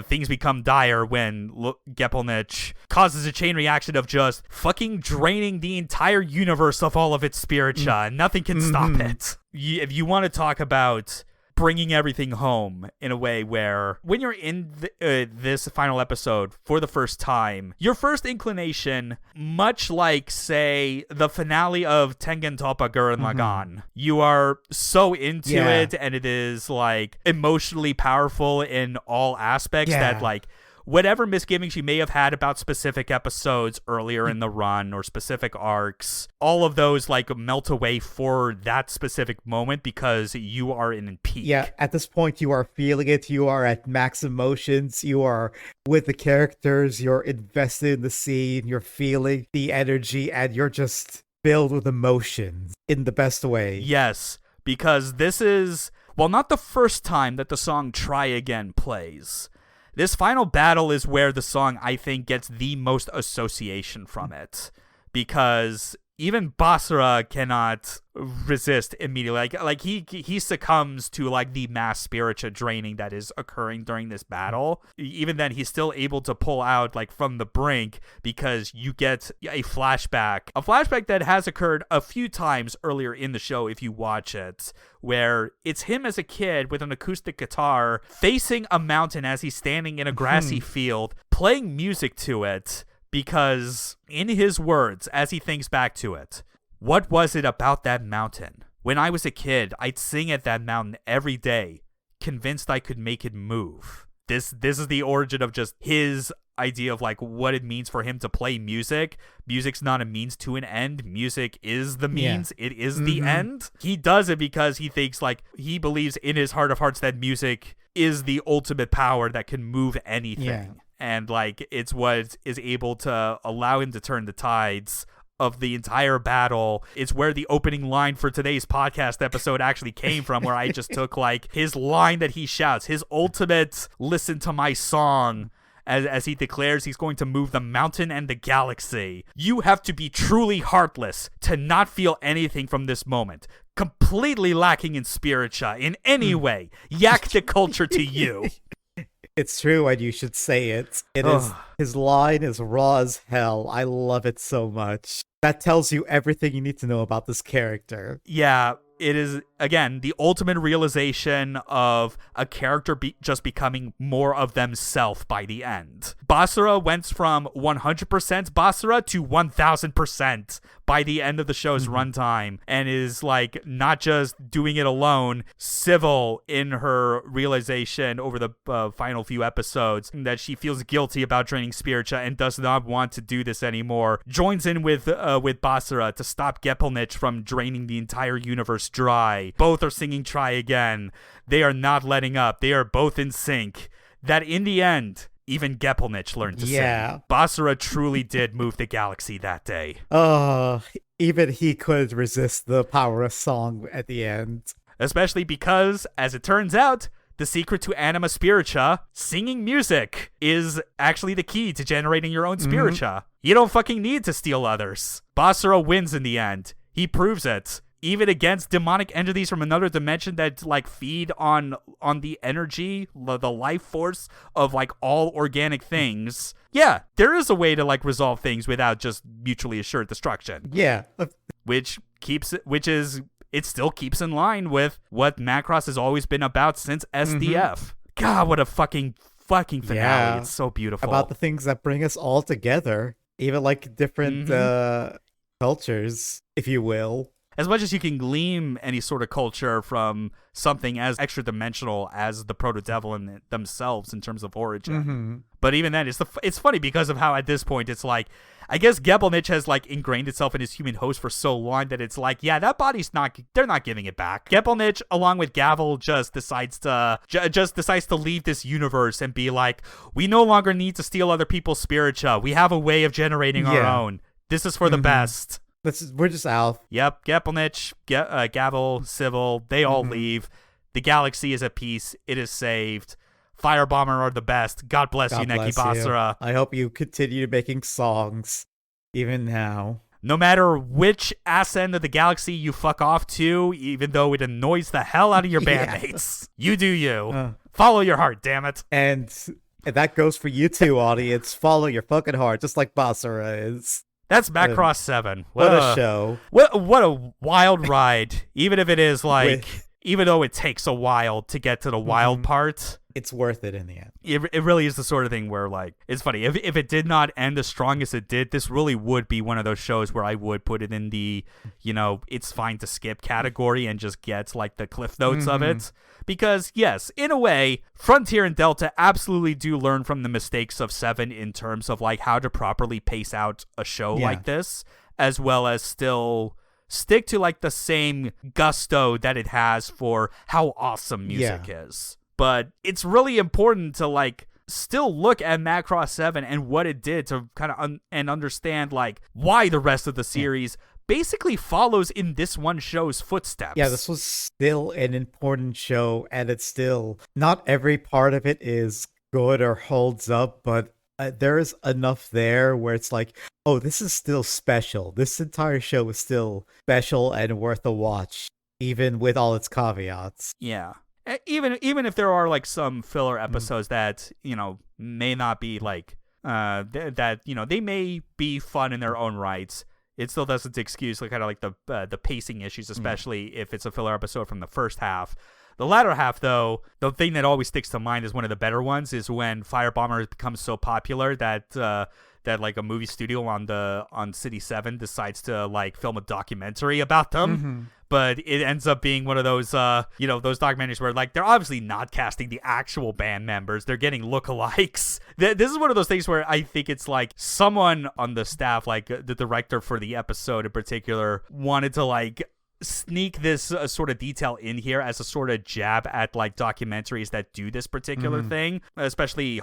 things become dire when Gepelnich causes a chain reaction of just fucking draining the entire universe of all of its spiritua, and nothing can stop it. If you want to talk about bringing everything home in a way where when you're in this final episode for the first time, your first inclination, much like, say, the finale of Tengen Toppa Gurren Lagann, you are so into it, and it is like emotionally powerful in all aspects that like whatever misgivings you may have had about specific episodes earlier in the run or specific arcs, all of those like melt away for that specific moment because you are in peak. Yeah, at this point you are feeling it, you are at max emotions, you are with the characters, you're invested in the scene, you're feeling the energy, and you're just filled with emotions in the best way. Yes, because this is, well, not the first time that the song Try Again plays. This final battle is where the song, I think, gets the most association from it, because even Basra cannot resist immediately. Like he succumbs to like the mass spiritual draining that is occurring during this battle. Even then, he's still able to pull out like from the brink, because you get a flashback that has occurred a few times earlier in the show if you watch it, where it's him as a kid with an acoustic guitar facing a mountain as he's standing in a grassy field, playing music to it. Because, in his words, as he thinks back to it, what was it about that mountain? When I was a kid, I'd sing at that mountain every day, convinced I could make it move. This is the origin of just his idea of like what it means for him to play music. Music's not a means to an end. Music is the means. It is the end. He does it because he thinks, like, he believes in his heart of hearts that music is the ultimate power that can move anything. Yeah. And like it's what is able to allow him to turn the tides of the entire battle. It's where the opening line for today's podcast episode actually came from, where I just took like his line that he shouts, his ultimate listen to my song, as he declares he's going to move the mountain and the galaxy. You have to be truly heartless to not feel anything from this moment. Completely lacking in spiritua in any way. Yak the culture to you. It's true, and you should say it. His line is raw as hell. I love it so much. That tells you everything you need to know about this character. Yeah, it is, again, the ultimate realization of a character just becoming more of themselves by the end. Basra went from 100% Basra to 1000% by the end of the show's runtime, and is like not just doing it alone, civil in her realization over the final few episodes that she feels guilty about draining spiritua and does not want to do this anymore. Joins in with Basra to stop Gepelnich from draining the entire universe dry. Both are singing Try Again. They are not letting up. They are both in sync. That in the end, even Gepelnich learned to sing. Basra truly did move the galaxy that day. Even he couldn't resist the power of song at the end. Especially because, as it turns out, the secret to anima spiritua, singing music, is actually the key to generating your own spiritua. You don't fucking need to steal others. Basra wins in the end. He proves it. Even against demonic entities from another dimension that like feed on the energy, the life force of like all organic things. Yeah, there is a way to like resolve things without just mutually assured destruction. Yeah. It still keeps in line with what Macross has always been about since SDF. God, what a fucking finale. Yeah. It's so beautiful. About the things that bring us all together, even like different cultures, if you will. As much as you can glean any sort of culture from something as extra-dimensional as the Proto-Devil in themselves in terms of origin. But even then, it's funny because of how at this point it's like, I guess Gepelnich has like ingrained itself in his human host for so long that it's like, yeah, that body's they're not giving it back. Gepelnich, along with Gavel, just decides to leave this universe and be like, we no longer need to steal other people's spiritua. We have a way of generating our own. This is for the best. We're just out. Yep, Gepelnich, Gavel, Civil, they all leave. The galaxy is at peace. It is saved. Firebomber are the best. God bless you, Neki Basra. I hope you continue making songs, even now. no matter which ass end of the galaxy you fuck off to, even though it annoys the hell out of your bandmates, you do you. Follow your heart, damn it. And that goes for you too, audience. Follow your fucking heart, just like Basara is. That's Macross 7. What a show. What a wild ride. Even if it is like, even though it takes a while to get to the wild part, it's worth it in the end. It really is the sort of thing where, like, it's funny. If it did not end as strong as it did, this really would be one of those shows where I would put it in the, it's fine to skip category and just get, like, the cliff notes of it. Because, yes, in a way, Frontier and Delta absolutely do learn from the mistakes of 7 in terms of, like, how to properly pace out a show like this, as well as still stick to, like, the same gusto that it has for how awesome music is. But it's really important to, like, still look at Macross 7 and what it did to kind of and understand, like, why the rest of the series basically follows in this one show's footsteps. Yeah, this was still an important show, and it's still, not every part of it is good or holds up, but there is enough there where it's like, oh, this is still special. This entire show is still special and worth a watch, even with all its caveats. Yeah. Even if there are, like, some filler episodes that, may not be, like, that, they may be fun in their own rights, it still doesn't excuse, like, kind of like the pacing issues, especially if it's a filler episode from the first half. The latter half, though, the thing that always sticks to mind is one of the better ones is when Firebomber becomes so popular that like a movie studio on City 7 decides to, like, film a documentary about them. But it ends up being one of those, those documentaries where, like, they're obviously not casting the actual band members. They're getting lookalikes. This is one of those things where I think it's like someone on the staff, like the director for the episode in particular, wanted to, like, sneak this sort of detail in here as a sort of jab at, like, documentaries that do this particular thing, especially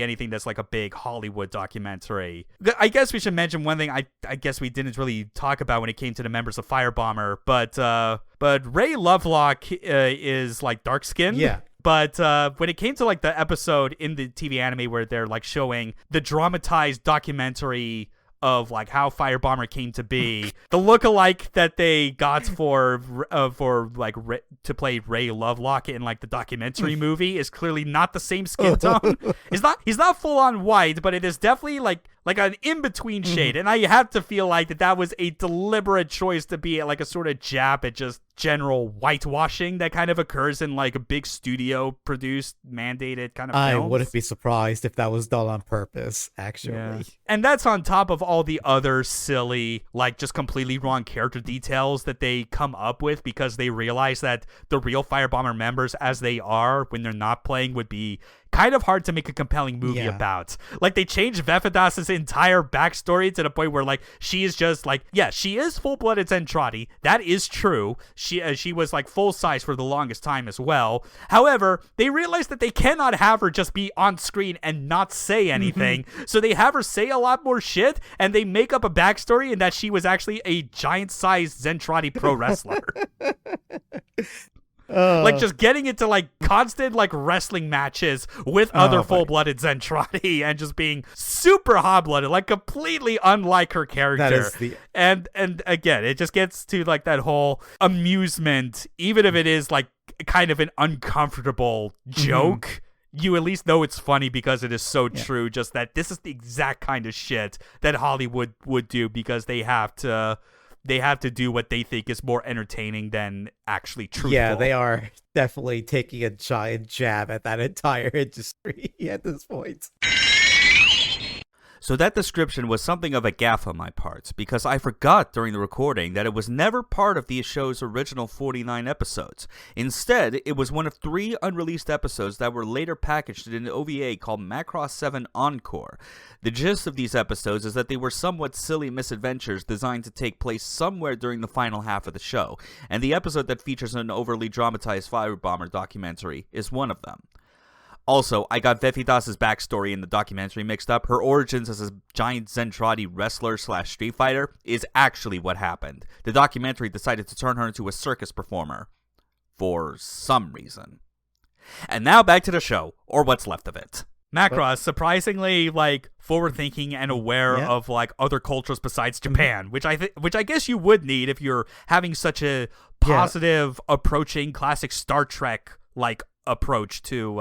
anything that's like a big Hollywood documentary. I guess we should mention one thing I guess we didn't really talk about when it came to the members of Firebomber, but Ray Lovelock is, like, dark-skinned. Yeah. But when it came to, like, the episode in the TV anime where they're, like, showing the dramatized documentary of, like, how Firebomber came to be, the lookalike that they got for like to play Ray Lovelock in, like, the documentary movie is clearly not the same skin tone. He's not full on white, but it is definitely like an in-between shade. And I have to feel like that was a deliberate choice to be, like, a sort of jab at just general whitewashing that kind of occurs in, like, a big studio produced, mandated kind of films. I wouldn't be surprised if that was done on purpose, actually. Yeah. And that's on top of all the other silly, like, just completely wrong character details that they come up with because they realize that the real Firebomber members, as they are when they're not playing, would be kind of hard to make a compelling movie about. Like, they changed Vefidas's entire backstory to the point where, like, she is just, like, she is full-blooded Zentradi. That is true. She was, like, full-size for the longest time as well. However, they realized that they cannot have her just be on screen and not say anything. So they have her say a lot more shit, and they make up a backstory in that she was actually a giant-sized Zentradi pro wrestler. Like, just getting into, like, constant, like, wrestling matches with other full-blooded Zentradi and just being super hot-blooded, like, completely unlike her character. And again, it just gets to, like, that whole amusement, even if it is, like, kind of an uncomfortable joke. You at least know it's funny because it is so true, just that this is the exact kind of shit that Hollywood would do because they have to do what they think is more entertaining than actually truthful. Yeah, they are definitely taking a giant jab at that entire industry at this point. So that description was something of a gaffe on my part, because I forgot during the recording that it was never part of the show's original 49 episodes. Instead, it was one of 3 unreleased episodes that were later packaged in an OVA called Macross 7 Encore. The gist of these episodes is that they were somewhat silly misadventures designed to take place somewhere during the final half of the show, and the episode that features an overly dramatized Firebomber documentary is one of them. Also, I got Vefidas's backstory in the documentary mixed up. Her origins as a giant Zentradi wrestler / street fighter is actually what happened. The documentary decided to turn her into a circus performer. For some reason. And now back to the show, or what's left of it. Macross, surprisingly, like, forward-thinking and aware of, like, other cultures besides Japan, which I guess you would need if you're having such a positive, approaching classic Star Trek, like, approach to,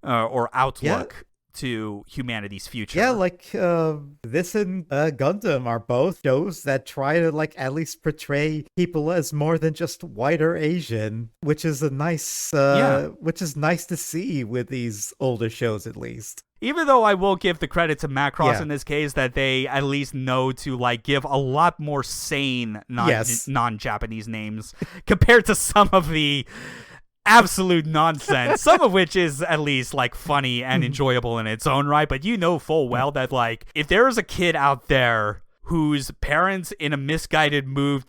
or outlook to humanity's future. Yeah, like, this and Gundam are both shows that try to, like, at least portray people as more than just white or Asian, which is a nice, which is nice to see with these older shows, at least. Even though I will give the credit to Macross in this case that they at least know to, like, give a lot more sane non-Japanese names compared to some of the absolute nonsense, some of which is at least, like, funny and enjoyable in its own right, but you know full well that, like, if there is a kid out there whose parents in a misguided move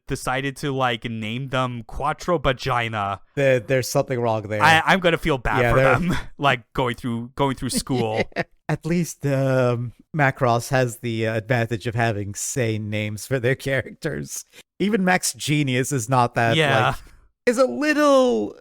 decided to, like, name them Quattro Vagina, there's something wrong there. I'm gonna feel bad for them, like, going through school. At least Macross has the advantage of having sane names for their characters. Even Max Genius is not that, like, is a little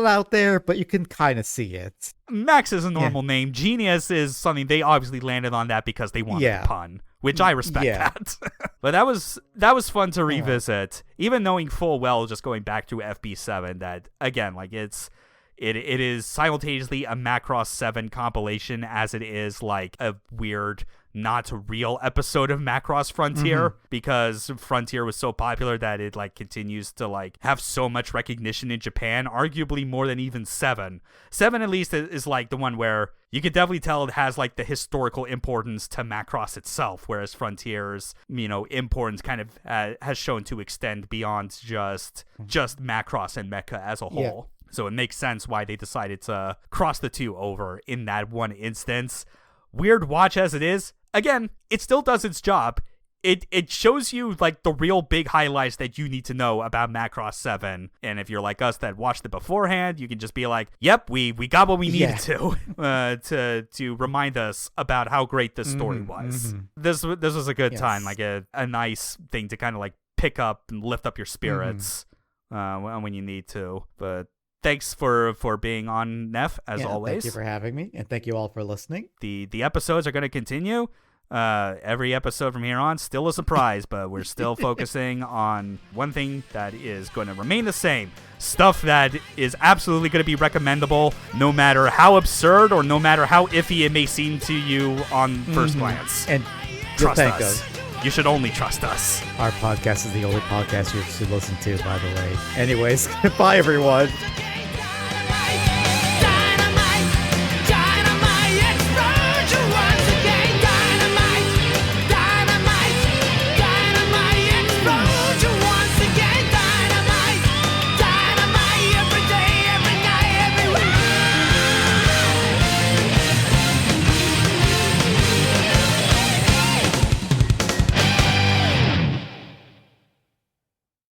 out there, but you can kind of see it. Max is a normal name. Genius is something they obviously landed on that because they wanted a pun, which I respect that. But that was fun to revisit, even knowing full well, just going back to FB7, that again, like, it is simultaneously a Macross 7 compilation as it is, like, a weird, not real episode of Macross Frontier, because Frontier was so popular that it, like, continues to, like, have so much recognition in Japan, arguably more than even 7. 7 at least is like the one where you could definitely tell it has, like, the historical importance to Macross itself, whereas Frontier's, you know, importance kind of has shown to extend beyond just Macross and Mecha as a whole. So it makes sense why they decided to cross the two over in that one instance. Weird watch as it is, again, it still does its job. It shows you, like, the real big highlights that you need to know about Macross 7. And if you're like us that watched it beforehand, you can just be like, yep, we got what we needed to remind us about how great this story was. This was a good time, like a nice thing to kind of, like, pick up and lift up your spirits when you need to. But thanks for being on, Neff, as always. Thank you for having me, and thank you all for listening. The episodes are going to continue. Every episode from here on, still a surprise, but we're still focusing on one thing that is going to remain the same. Stuff that is absolutely going to be recommendable, no matter how absurd or no matter how iffy it may seem to you on first glance. And trust us. You should only trust us. Our podcast is the only podcast you should listen to, by the way. Anyways, bye, everyone.